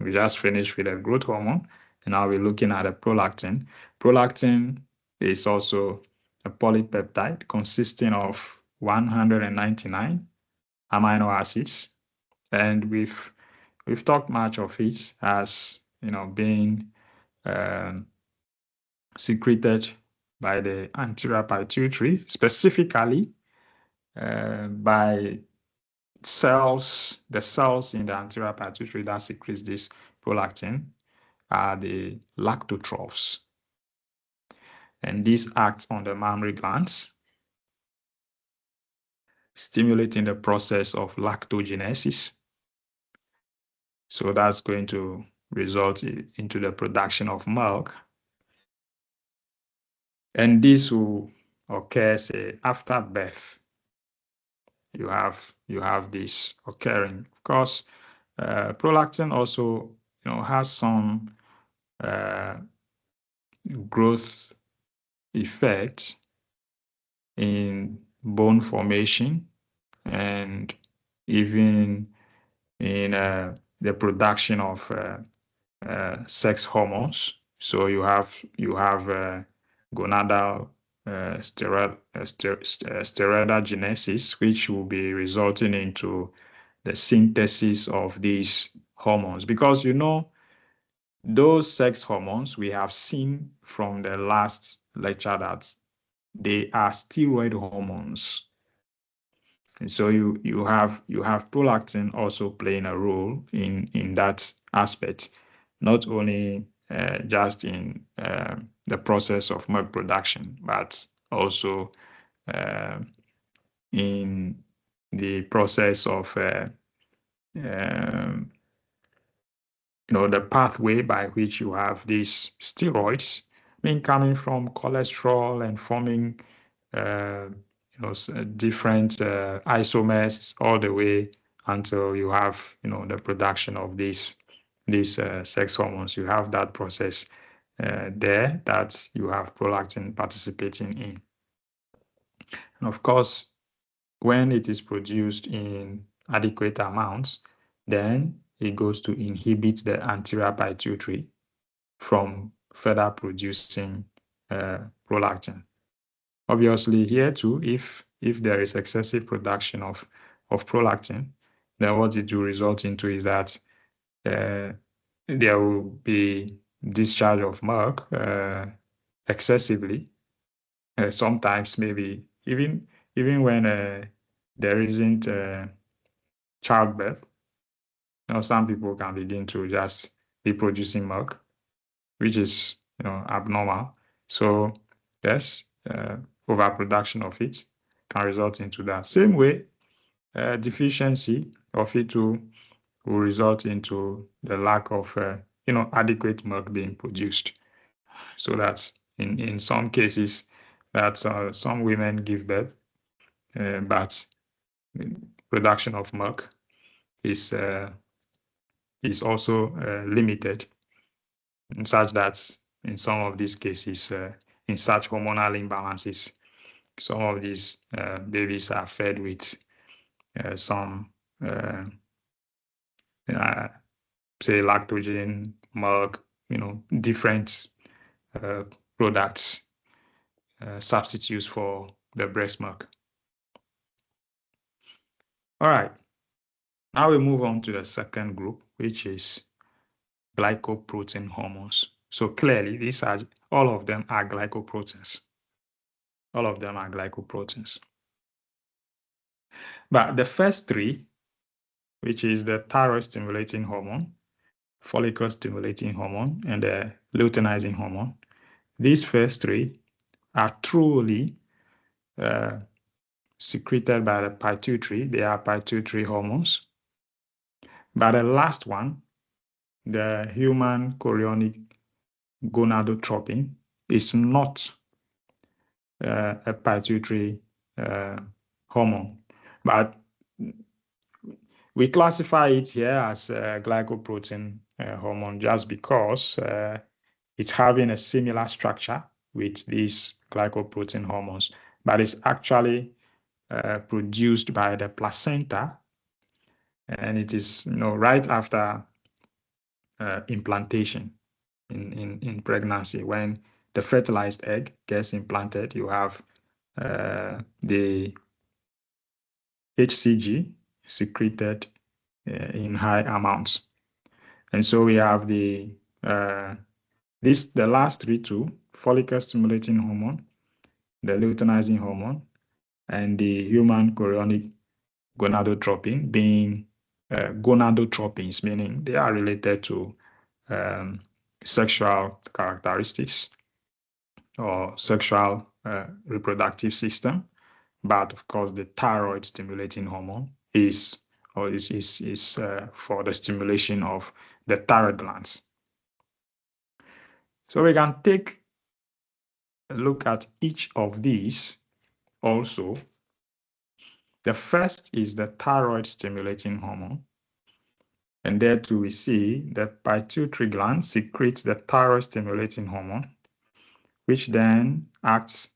[SPEAKER 1] We just finished with the growth hormone, and now we're looking at the prolactin. Prolactin is also a polypeptide consisting of 199 amino acids, and we've talked much of it as being secreted by the anterior pituitary, specifically by cells. The cells in the anterior pituitary that secretes this prolactin are the lactotrophs, and these act on the mammary glands, stimulating the process of lactogenesis. So that's going to result into the production of milk. And this will occur, say, after birth. You have this occurring. Of course, prolactin also, has some growth effects in bone formation and even in the production of sex hormones. So you have gonadal steroidogenesis, which will be resulting into the synthesis of these hormones. Because those sex hormones, we have seen from the last lecture that they are steroid hormones. And so you have prolactin also playing a role in that aspect, not only just in the process of milk production, but also in the process of the pathway by which you have these steroids, coming from cholesterol and forming different isomers all the way until you have the production of these sex hormones. You have that process there that you have prolactin participating in. And of course, when it is produced in adequate amounts, then it goes to inhibit the anterior pituitary from further producing prolactin. Obviously, here too, if there is excessive production of prolactin, then what it will result into is that there will be discharge of milk excessively. Sometimes maybe even when there isn't childbirth, some people can begin to just be producing milk, which is abnormal. So yes, overproduction of it can result into that. Same way, deficiency of it will result into the lack of adequate milk being produced. So that in some cases, that some women give birth, but production of milk is also limited, such that in some of these cases, in such hormonal imbalances, some of these babies are fed with some, say, lactogen, milk, different products, substitutes for the breast milk. All right. Now we move on to the second group, which is glycoprotein hormones. So clearly, all of them are glycoproteins. All of them are glycoproteins. But the first three, which is the thyroid stimulating hormone, follicle stimulating hormone, and the luteinizing hormone, these first three are truly secreted by the pituitary. They are pituitary hormones. But the last one, the human chorionic gonadotropin, is not a pituitary hormone, but we classify it here as a glycoprotein hormone just because it's having a similar structure with these glycoprotein hormones, but it's actually produced by the placenta, and it is right after implantation in pregnancy. When the fertilized egg gets implanted, you have the HCG secreted in high amounts, and so we have the last three too: follicle stimulating hormone, the luteinizing hormone, and the human chorionic gonadotropin being gonadotropins, meaning they are related to sexual characteristics or sexual reproductive system. But of course, the thyroid stimulating hormone is for the stimulation of the thyroid glands. So we can take a look at each of these also. The first is the thyroid stimulating hormone. And there too we see the pituitary gland secretes the thyroid stimulating hormone, which then acts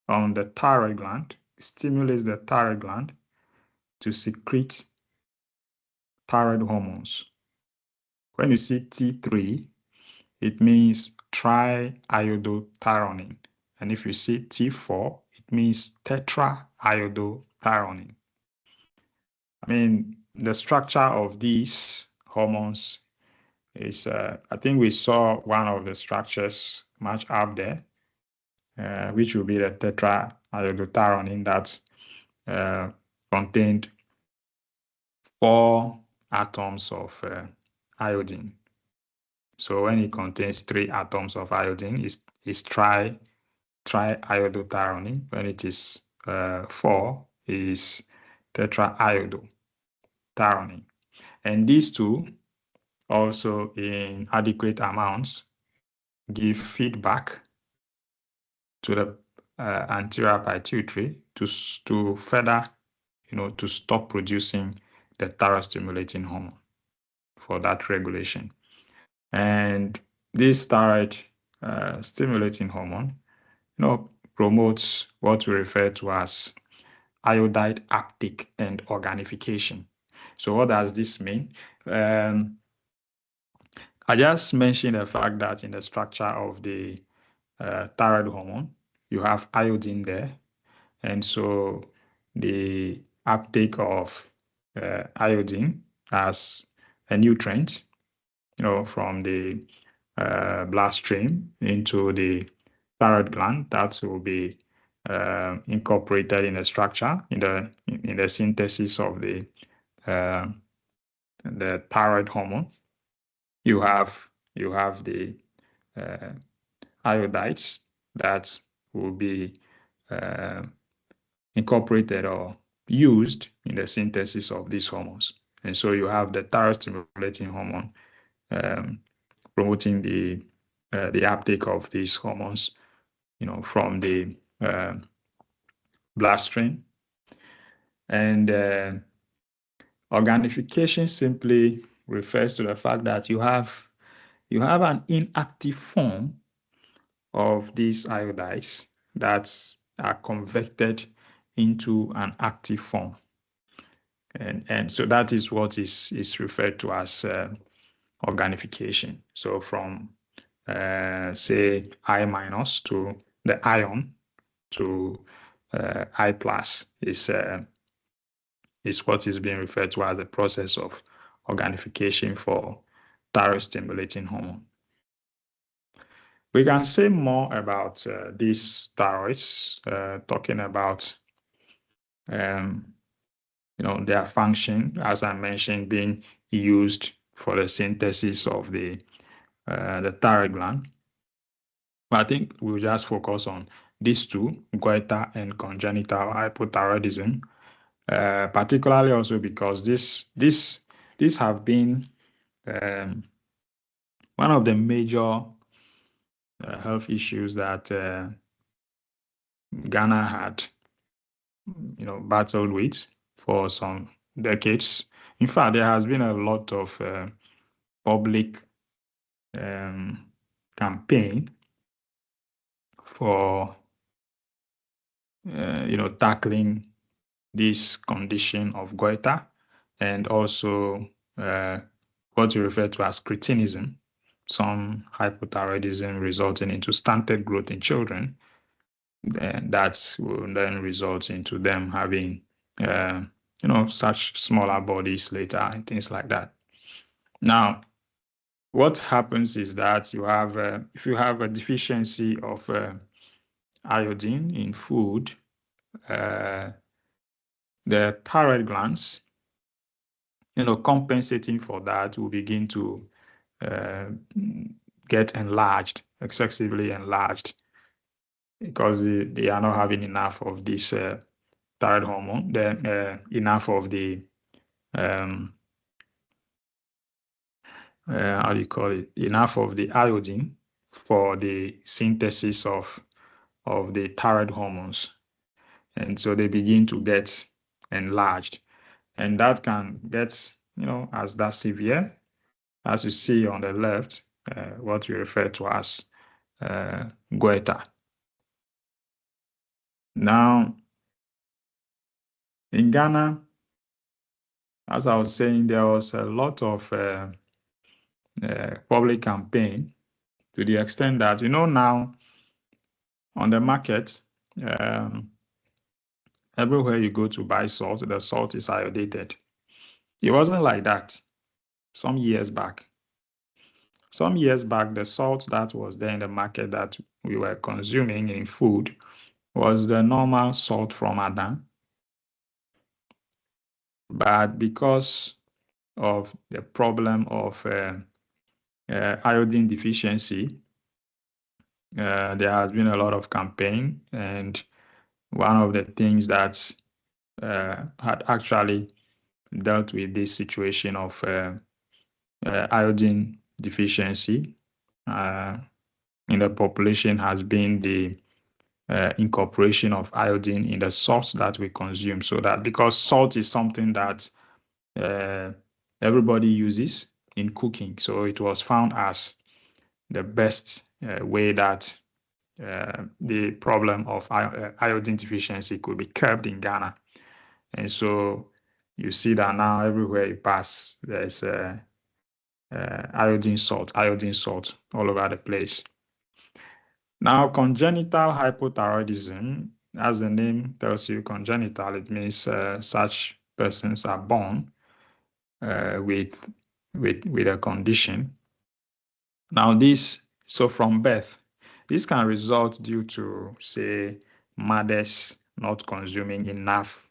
[SPEAKER 1] on the thyroid gland, stimulates the thyroid gland to secrete thyroid hormones. When you see T3, it means triiodothyronine. And if you see T4, it means tetraiodothyronine. I mean, the structure of these hormones is, I think we saw one of the structures much up there, which will be the tetraiodothyronine that contained 4 atoms of iodine. So when it contains 3 atoms of iodine, it's triiodothyronine. When it is 4, is tetraiodothyronine. And these two also, in adequate amounts, give feedback to the anterior pituitary to further, to stop producing the thyroid stimulating hormone for that regulation. And this thyroid stimulating hormone, promotes what we refer to as iodide uptake and organification. So what does this mean? I just mentioned the fact that in the structure of the thyroid hormone, you have iodine there. And so the uptake of iodine as a nutrient, from the bloodstream into the thyroid gland, that will be incorporated in the structure, in the synthesis of the thyroid hormone. You have the iodides that will be incorporated or used in the synthesis of these hormones. And so you have the thyroid stimulating hormone promoting the uptake of these hormones, from the bloodstream. And organification simply refers to the fact that you have an inactive form of these iodides that are converted into an active form. And so that is what is referred to as organification. So from say I minus to the ion to I plus is what is being referred to as the process of organification for thyroid stimulating hormone. We can say more about these thyroids, talking about their function, as I mentioned, being used for the synthesis of the thyroid gland. But I think we'll just focus on these two, goiter and congenital hypothyroidism, particularly also because these have been one of the major health issues that Ghana had, battled with for some decades. In fact, there has been a lot of public campaign for tackling this condition of goiter, and also what you refer to as cretinism, some hypothyroidism resulting into stunted growth in children. And that will then result into them having such smaller bodies later and things like that. Now, what happens is that you have if you have a deficiency of iodine in food, the thyroid glands, compensating for that, will begin to get enlarged, excessively enlarged, because they are not having enough of this thyroid hormone, then enough of the how do you call it? Enough of the iodine for the synthesis of the thyroid hormones, and so they begin to get enlarged, and that can get as that severe as you see on the left, what we refer to as goiter. Now, in Ghana, as I was saying, there was a lot of public campaign, to the extent that now on the market, everywhere you go to buy salt, the salt is iodidated. It wasn't like that some years back. Some years back, the salt that was there in the market that we were consuming in food was the normal salt from Adan. But because of the problem of iodine deficiency, there has been a lot of campaign, and one of the things that had actually dealt with this situation of iodine deficiency in the population has been the incorporation of iodine in the salts that we consume, so that because salt is something that everybody uses in cooking, so it was found as the best way that the problem of iodine deficiency could be curbed in Ghana. And so you see that now everywhere you pass, there's iodine salt all over the place. Now, congenital hypothyroidism, as the name tells you, congenital, it means such persons are born with a condition. Now, so from birth, this can result due to, say, mothers not consuming enough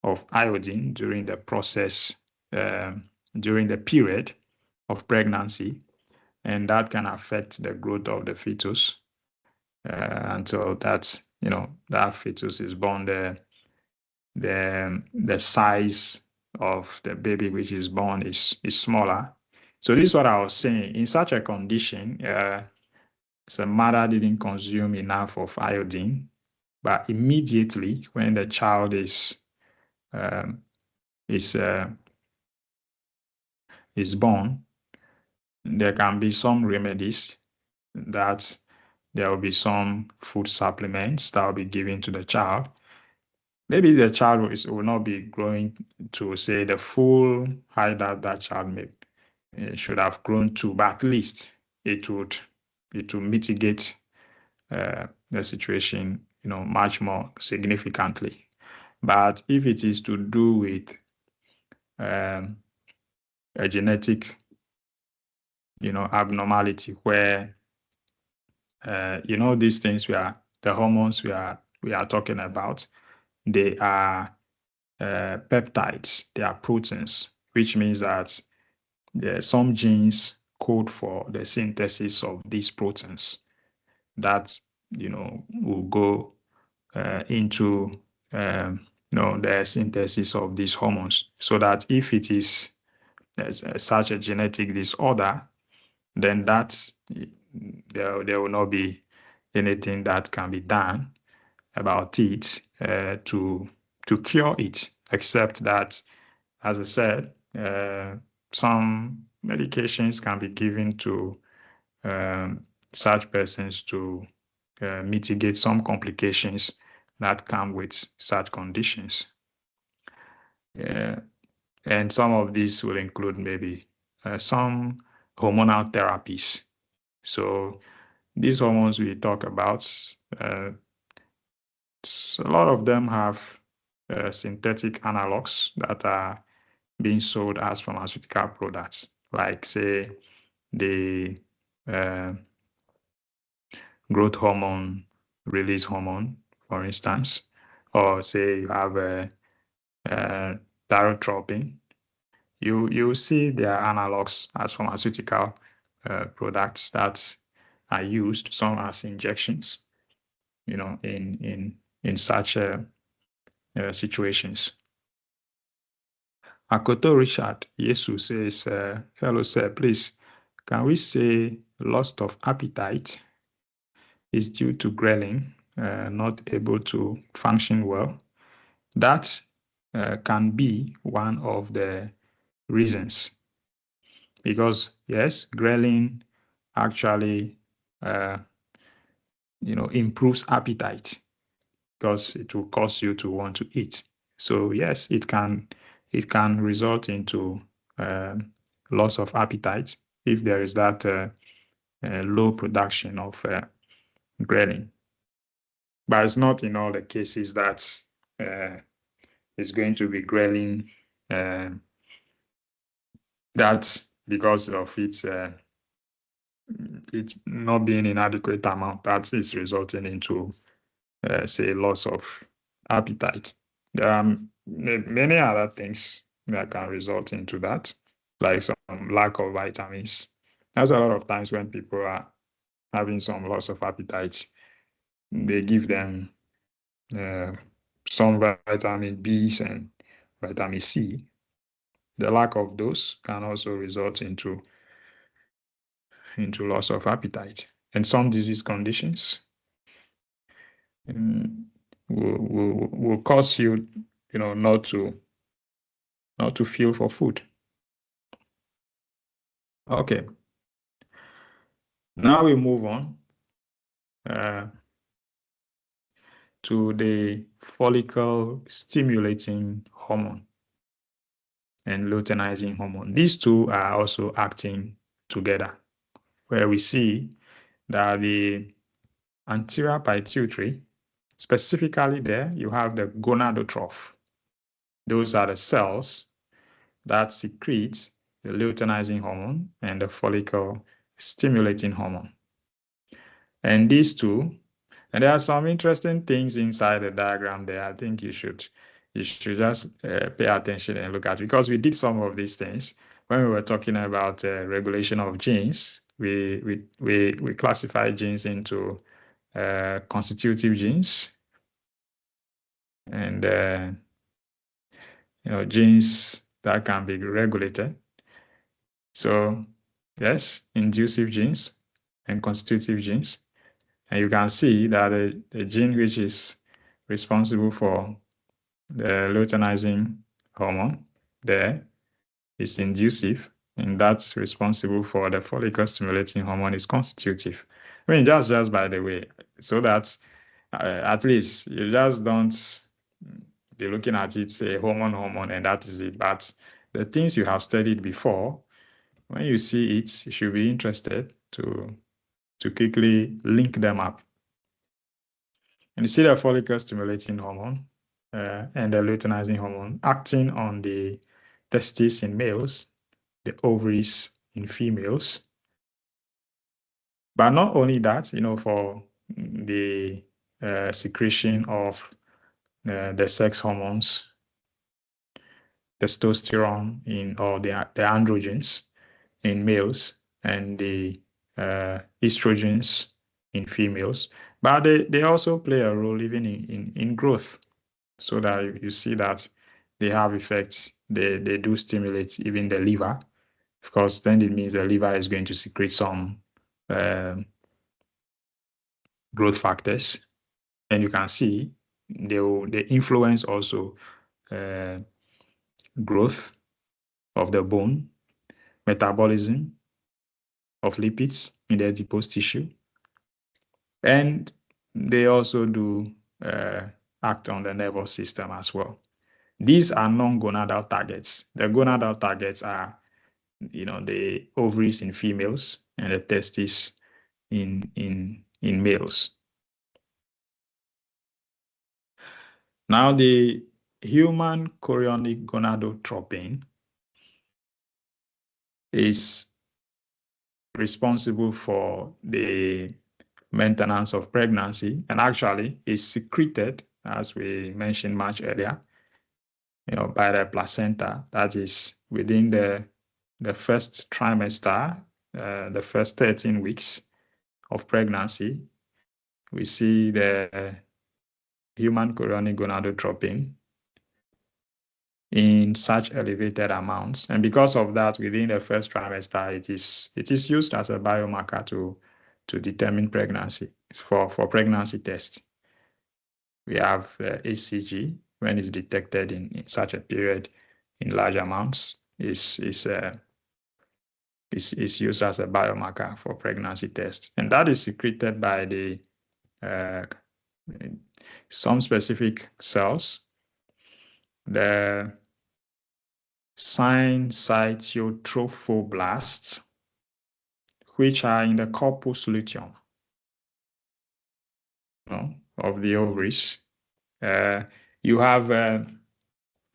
[SPEAKER 1] of iodine during the process, during the period of pregnancy, and that can affect the growth of the fetus until that fetus is born. The size of the baby which is born is smaller. So this is what I was saying. In such a condition, the mother didn't consume enough of iodine, But immediately when the child is um, is born, there can be some remedies that there will be some food supplements that will be given to the child. Maybe the child will not be growing to say the full height that that child should have grown to, but at least it would mitigate the situation, much more significantly. But if it is to do with um, a genetic, abnormality where these things the hormones we are talking about, they are peptides, they are proteins, which means that some genes code for the synthesis of these proteins that will go into the synthesis of these hormones, so that if it is such a genetic disorder, then there will not be anything that can be done about it to cure it, except that, as I said, some medications can be given to such persons to mitigate some complications that come with such conditions. And some of these will include maybe some hormonal therapies. So these hormones we talk about, a lot of them have synthetic analogs that are being sold as pharmaceutical products, like say the growth hormone, release hormone, for instance, or say you have a thyrotropin. You see there are analogs as pharmaceutical products that are used, some as injections, in such situations. Akoto Richard Yesu says, hello, sir, please, can we say loss of appetite is due to ghrelin, not able to function well? That can be one of the reasons, because yes, ghrelin actually improves appetite because it will cause you to want to eat. So yes, it can result into loss of appetite if there is that low production of ghrelin. But it's not in all the cases that it's going to be ghrelin that because of its not being inadequate amount that is resulting into say loss of appetite. There are many other things that can result into that, like some lack of vitamins. That's a lot of times when people are having some loss of appetite, they give them some vitamin B's and vitamin C. The lack of those can also result into loss of appetite. And some disease conditions will cause you, not to feel for food. Okay. Now we move on to the follicle stimulating hormone and luteinizing hormone. These two are also acting together, where we see that the anterior pituitary, specifically there, you have the gonadotroph. Those are the cells that secrete the luteinizing hormone and the follicle stimulating hormone. And these two, and there are some interesting things inside the diagram there. I think you should just pay attention and look at it, because we did some of these things when we were talking about regulation of genes. We classify genes into constitutive genes and genes that can be regulated. So yes, inducive genes and constitutive genes. And you can see that the gene which is responsible for the luteinizing hormone. There is inducive, and that's responsible for the follicle stimulating hormone is constitutive. I mean, that's just by the way, so that at least you just don't be looking at it, say hormone, and that is it. But the things you have studied before, when you see it, you should be interested to quickly link them up. And you see the follicle stimulating hormone and the luteinizing hormone acting on the testes in males, the ovaries in females. But not only that, for the secretion of the sex hormones, testosterone or the androgens in males and the estrogens in females, but they also play a role even in growth, so that you see that they have effects. They do stimulate even the liver. Of course, then it means the liver is going to secrete some growth factors, and you can see they influence also growth of the bone, metabolism of lipids in the adipose tissue, and they also do act on the nervous system as well. These are non-gonadal targets. The gonadal targets are, the ovaries in females and the testes in males. Now, the human chorionic gonadotropin is responsible for the maintenance of pregnancy, and actually is secreted, as we mentioned much earlier, by the placenta. That is within the first trimester, the first 13 weeks of pregnancy. We see the human chorionic gonadotropin in such elevated amounts, and because of that, within the first trimester, it is used as a biomarker to determine pregnancy for pregnancy tests. We have HCG when it's detected in such a period in large amounts is used as a biomarker for pregnancy test, and that is secreted by the some specific cells, the syncytiotrophoblasts, which are in the corpus luteum of the ovaries. You have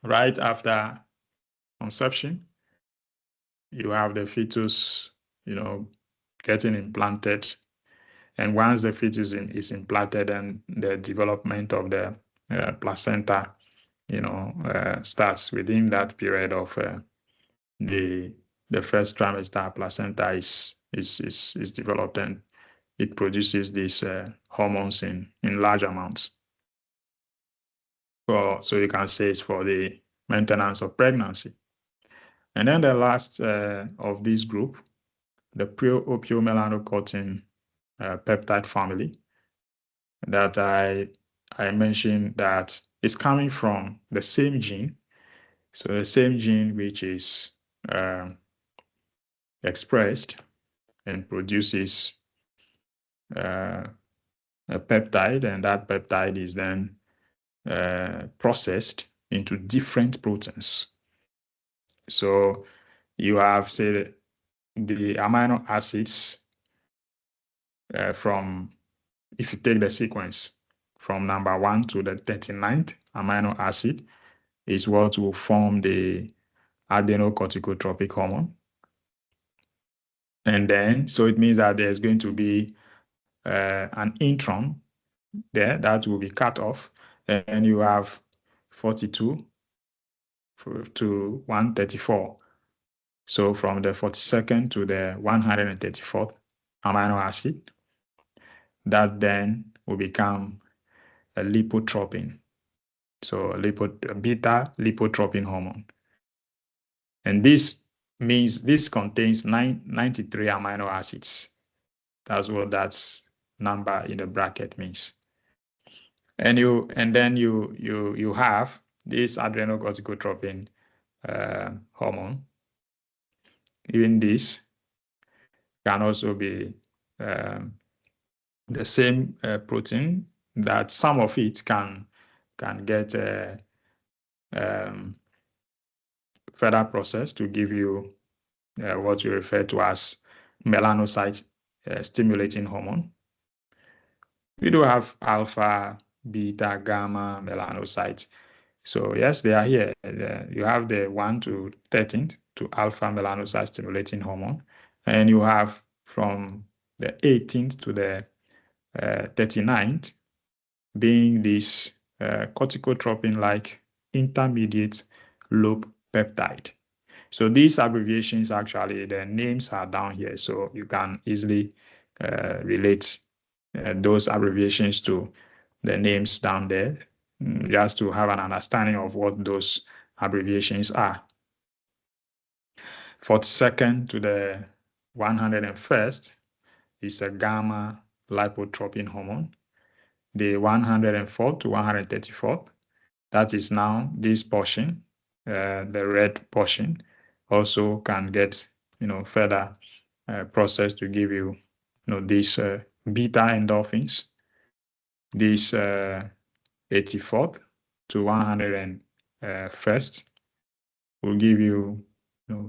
[SPEAKER 1] right after conception, you have the fetus, getting implanted. And once the fetus is implanted, and the development of the placenta, starts within that period of the first trimester. Placenta is developed, and it produces these hormones in large amounts. So you can say it's for the maintenance of pregnancy. And then the last of this group, the pro-opiomelanocortin peptide family, that I mentioned that is coming from the same gene. So the same gene which is expressed and produces a peptide, and that peptide is then processed into different proteins. So you have, say, the amino acids from, if you take the sequence from number 1 to the 39th amino acid, is what will form the adenocorticotropic hormone. And then, so it means that there's going to be an intron there that will be cut off, and you have 42 to 134. So from the 42nd to the 134th amino acid, that then will become a lipotropin. So a beta lipotropin hormone. And this means this contains 93 amino acids. That's what that number in the bracket means. And then you have this adrenocorticotropin hormone. Even this can also be the same protein, that some of it can get further processed to give you what you refer to as melanocyte stimulating hormone. We do have alpha, beta, gamma melanocytes. So yes, they are here. You have the 1 to 13th to alpha melanocyte stimulating hormone, and you have from the 18th to the 39th being this corticotropin-like intermediate loop peptide. So these abbreviations, actually, the names are down here, so you can easily relate those abbreviations to the names down there, just to have an understanding of what those abbreviations are. 42nd to the 101st is a gamma lipotropin hormone. The 104th to 134th, that is now this portion, the red portion, also can get further processed to give you these beta endorphins. This 84th to 101st will give you,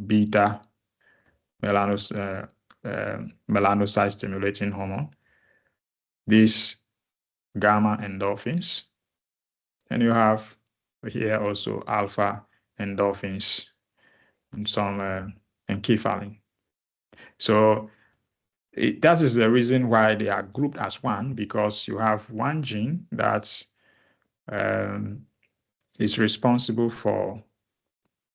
[SPEAKER 1] beta melanocyte stimulating hormone. These gamma endorphins, and you have here also alpha endorphins and some enkephalin. So that is the reason why they are grouped as one, because you have one gene that is responsible for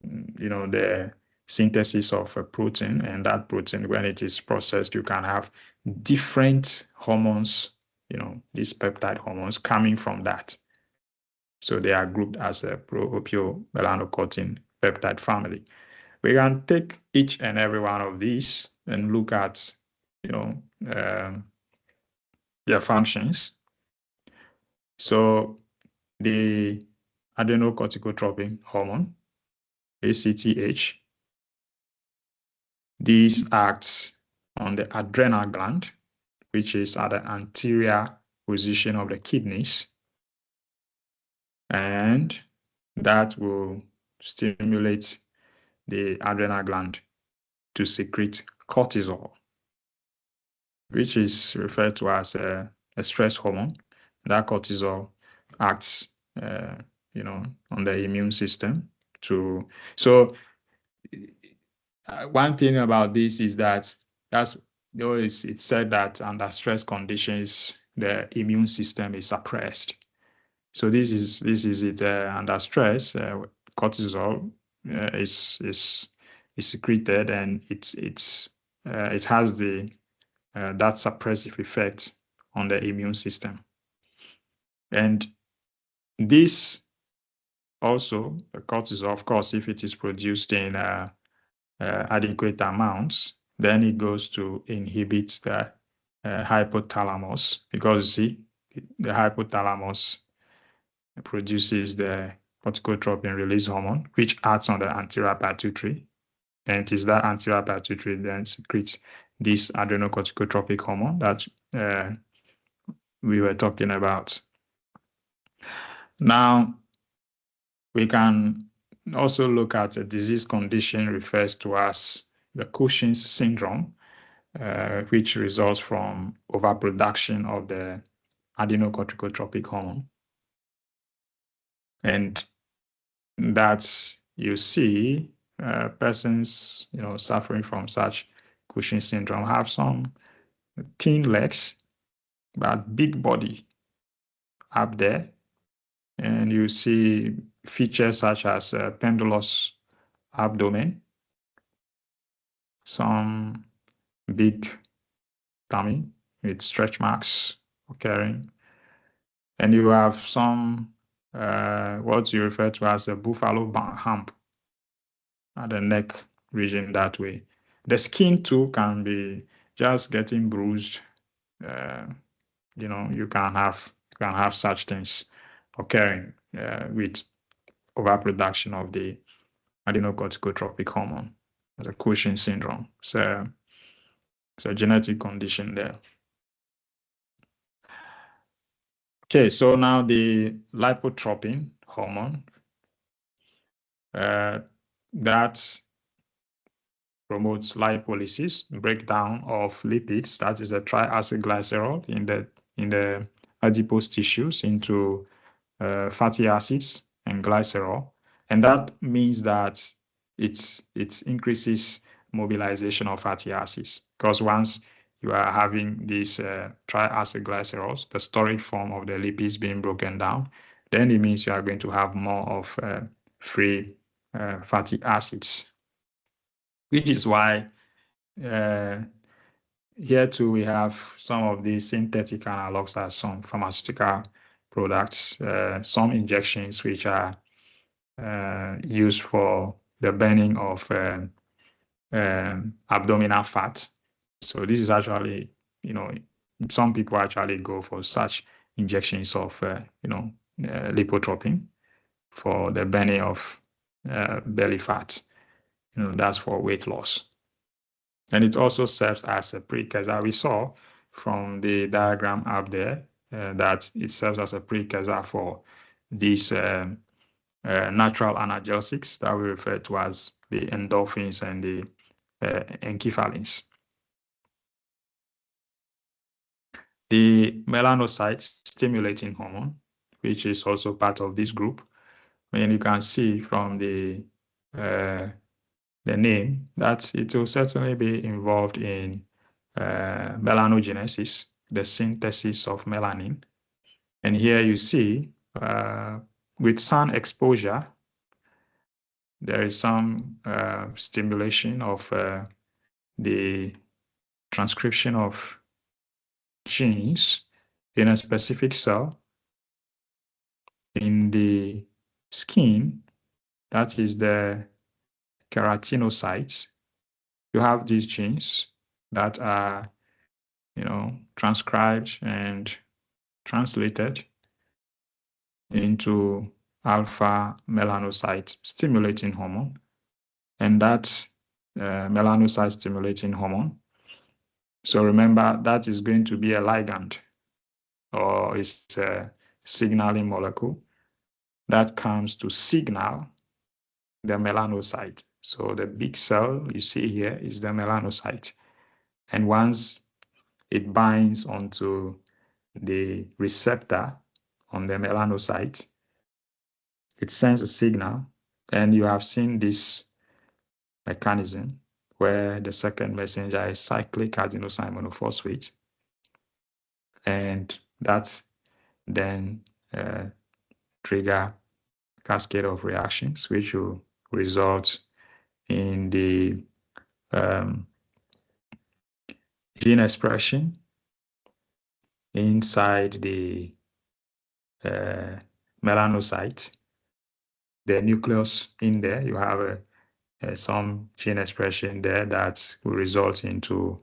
[SPEAKER 1] the synthesis of a protein, and that protein, when it is processed, you can have different hormones, these peptide hormones coming from that. So they are grouped as a pro-opiomelanocortin peptide family. We can take each and every one of these and look at their functions. So the adrenocorticotropin hormone, ACTH, this acts on the adrenal gland, which is at the anterior position of the kidneys, and that will stimulate the adrenal gland to secrete cortisol, which is referred to as a stress hormone. That cortisol acts, on the immune system to. So one thing about this is that it's said that under stress conditions the immune system is suppressed. So this is it. Under stress, cortisol is secreted, and it has that suppressive effect on the immune system. And this also, cortisol, of course, if it is produced in adequate amounts, then it goes to inhibit the hypothalamus, because you see, the hypothalamus produces the corticotropin release hormone, which acts on the anterior pituitary, and it is that anterior pituitary then secretes this adrenocorticotropic hormone that we were talking about. Now, we can also look at a disease condition refers to as the Cushing's syndrome, which results from overproduction of the adrenocorticotropic hormone. And that you see persons suffering from such Cushing syndrome have some thin legs but big body up there, and you see features such as pendulous abdomen, some big tummy with stretch marks occurring, and you have some what you refer to as a buffalo hump at the neck region that way. The skin too can be just getting bruised. You can have can have such things occurring with overproduction of the adenocorticotropic hormone, the Cushing syndrome. So it's a genetic condition there. Okay, so now the lipotropin hormone, that promotes lipolysis, breakdown of lipids, that is the triacylglycerol in the adipose tissues into fatty acids and glycerol. And that means that it increases mobilization of fatty acids, because once you are having these triacylglycerols, the storage form of the lipids being broken down, then it means you are going to have more of free fatty acids, which is why here too we have some of the synthetic analogs as some pharmaceutical products, some injections which are used for the burning of abdominal fat. So this is actually, some people actually go for such injections of, lipotropin for the burning of belly fat. That's for weight loss. And it also serves as a precursor. We saw from the diagram up there that it serves as a precursor for these natural analgesics that we refer to as the endorphins and the enkephalins. The melanocyte stimulating hormone, which is also part of this group, and you can see from the name that it will certainly be involved in melanogenesis, the synthesis of melanin. And here you see with sun exposure, there is some stimulation of the transcription of genes in a specific cell in the skin, that is the keratinocytes. You have these genes that are, transcribed and translated into alpha melanocyte stimulating hormone. And that melanocyte stimulating hormone, so remember, that is going to be a ligand, or it's a signaling molecule that comes to signal the melanocyte. So the big cell you see here is the melanocyte. And once it binds onto the receptor on the melanocyte, it sends a signal. And you have seen this mechanism where the second messenger is cyclic adenosine monophosphate. And that then trigger a cascade of reactions, which will result in the gene expression inside the melanocyte. The nucleus in there, you have some gene expression there that will result into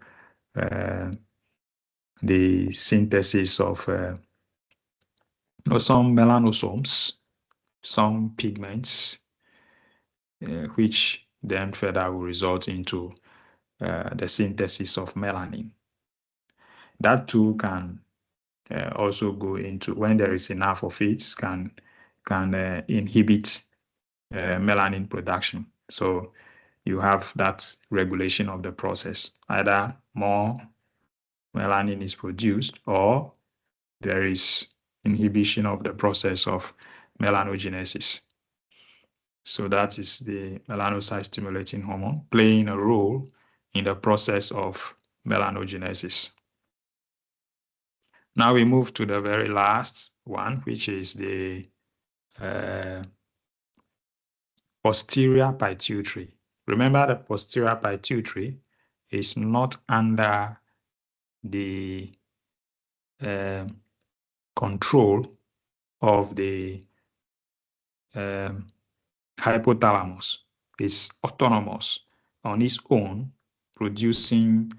[SPEAKER 1] the synthesis of some melanosomes, some pigments, which then further will result into the synthesis of melanin. That too can also go into, when there is enough of it, can inhibit melanin production. So you have that regulation of the process. Either more melanin is produced, or there is inhibition of the process of melanogenesis. So that is the melanocyte stimulating hormone playing a role in the process of melanogenesis. Now we move to the very last one, which is the posterior pituitary. Remember, the posterior pituitary is not under the control of the hypothalamus. It's autonomous on its own, producing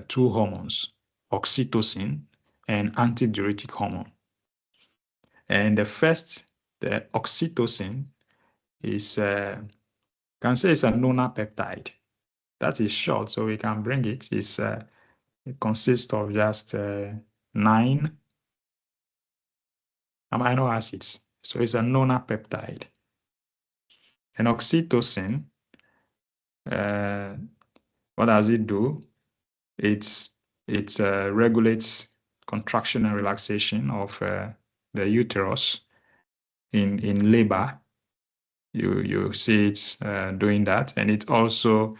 [SPEAKER 1] two hormones, oxytocin and antidiuretic hormone. And the first, the oxytocin, is can say it's a nonapeptide. That is short, so we can bring it. It consists of just 9 amino acids. So it's a nonapeptide. And oxytocin, what does it do? It regulates contraction and relaxation of the uterus in labor. You see it doing that, and it also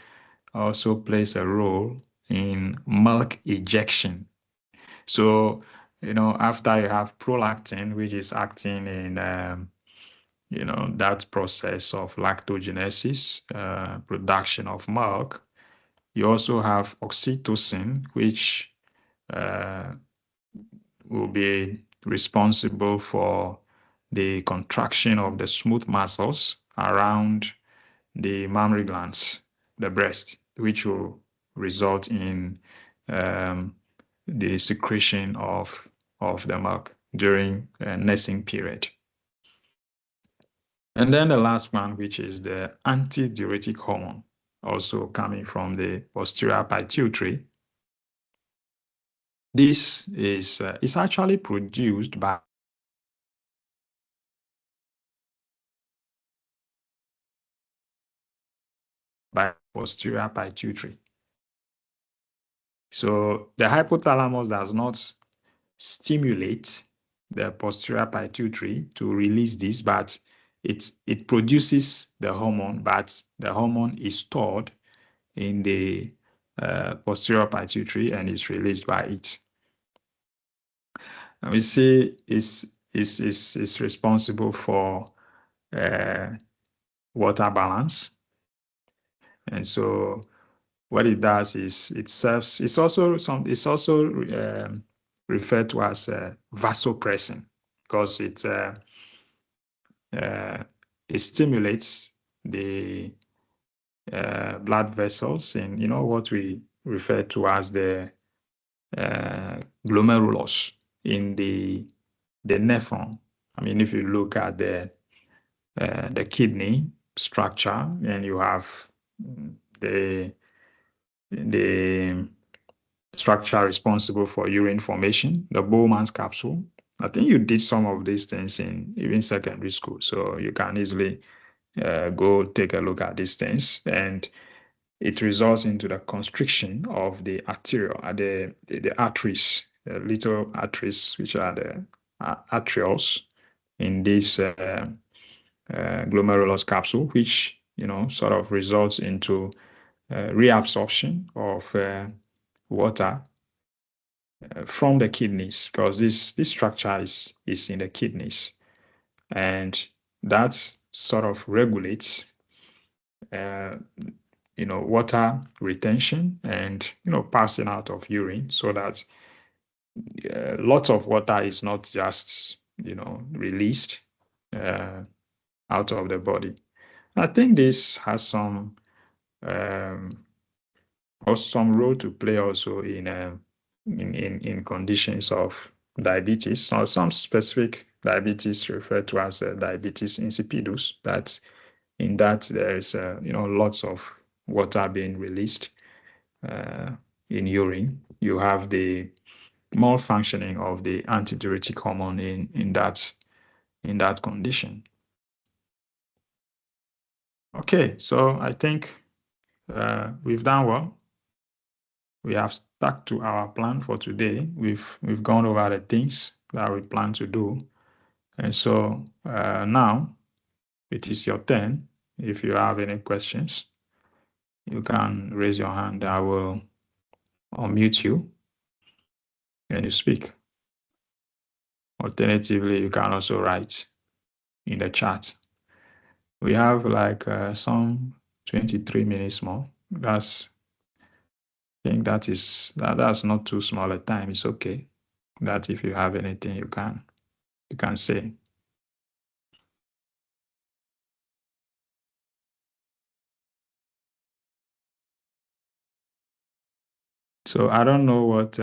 [SPEAKER 1] plays a role in milk ejection. So, after you have prolactin, which is acting in, that process of lactogenesis, production of milk, you also have oxytocin, which will be responsible for the contraction of the smooth muscles around the mammary glands, the breast, which will result in the secretion of the milk during a nursing period. And then the last one, which is the antidiuretic hormone, also coming from the posterior pituitary. This is actually produced by posterior pituitary. So the hypothalamus does not stimulate the posterior pituitary to release this, but it produces the hormone, but the hormone is stored in the posterior pituitary and is released by it. And we see is responsible for water balance, and so what it does is it serves. It's also referred to as vasopressin, because it stimulates the blood vessels in what we refer to as the glomerulus in the nephron. I mean, if you look at the kidney structure, and you have the structure responsible for urine formation, the Bowman's capsule. I think you did some of these things in even secondary school, so you can easily go take a look at these things, and it results into the constriction of the arterial, the arteries, the little arteries, which are the arterioles in this glomerulus capsule, which sort of results into reabsorption of water from the kidneys, because this structure is in the kidneys, and that sort of regulates water retention and passing out of urine, so that lots of water is not just released out of the body. I think this has some role to play also in conditions of diabetes, or some specific diabetes referred to as diabetes insipidus. That in that there is lots of water being released in urine. You have the malfunctioning of the antidiuretic hormone in that condition. Okay, so I think we've done well. We have stuck to our plan for today. We've gone over the things that we plan to do, and so now it is your turn. If you have any questions, you can raise your hand. I will unmute you and you speak. Alternatively, you can also write in the chat. We have like some 23 minutes more. I think that's not too small a time. It's okay. That if you have anything, you can say. So I don't know what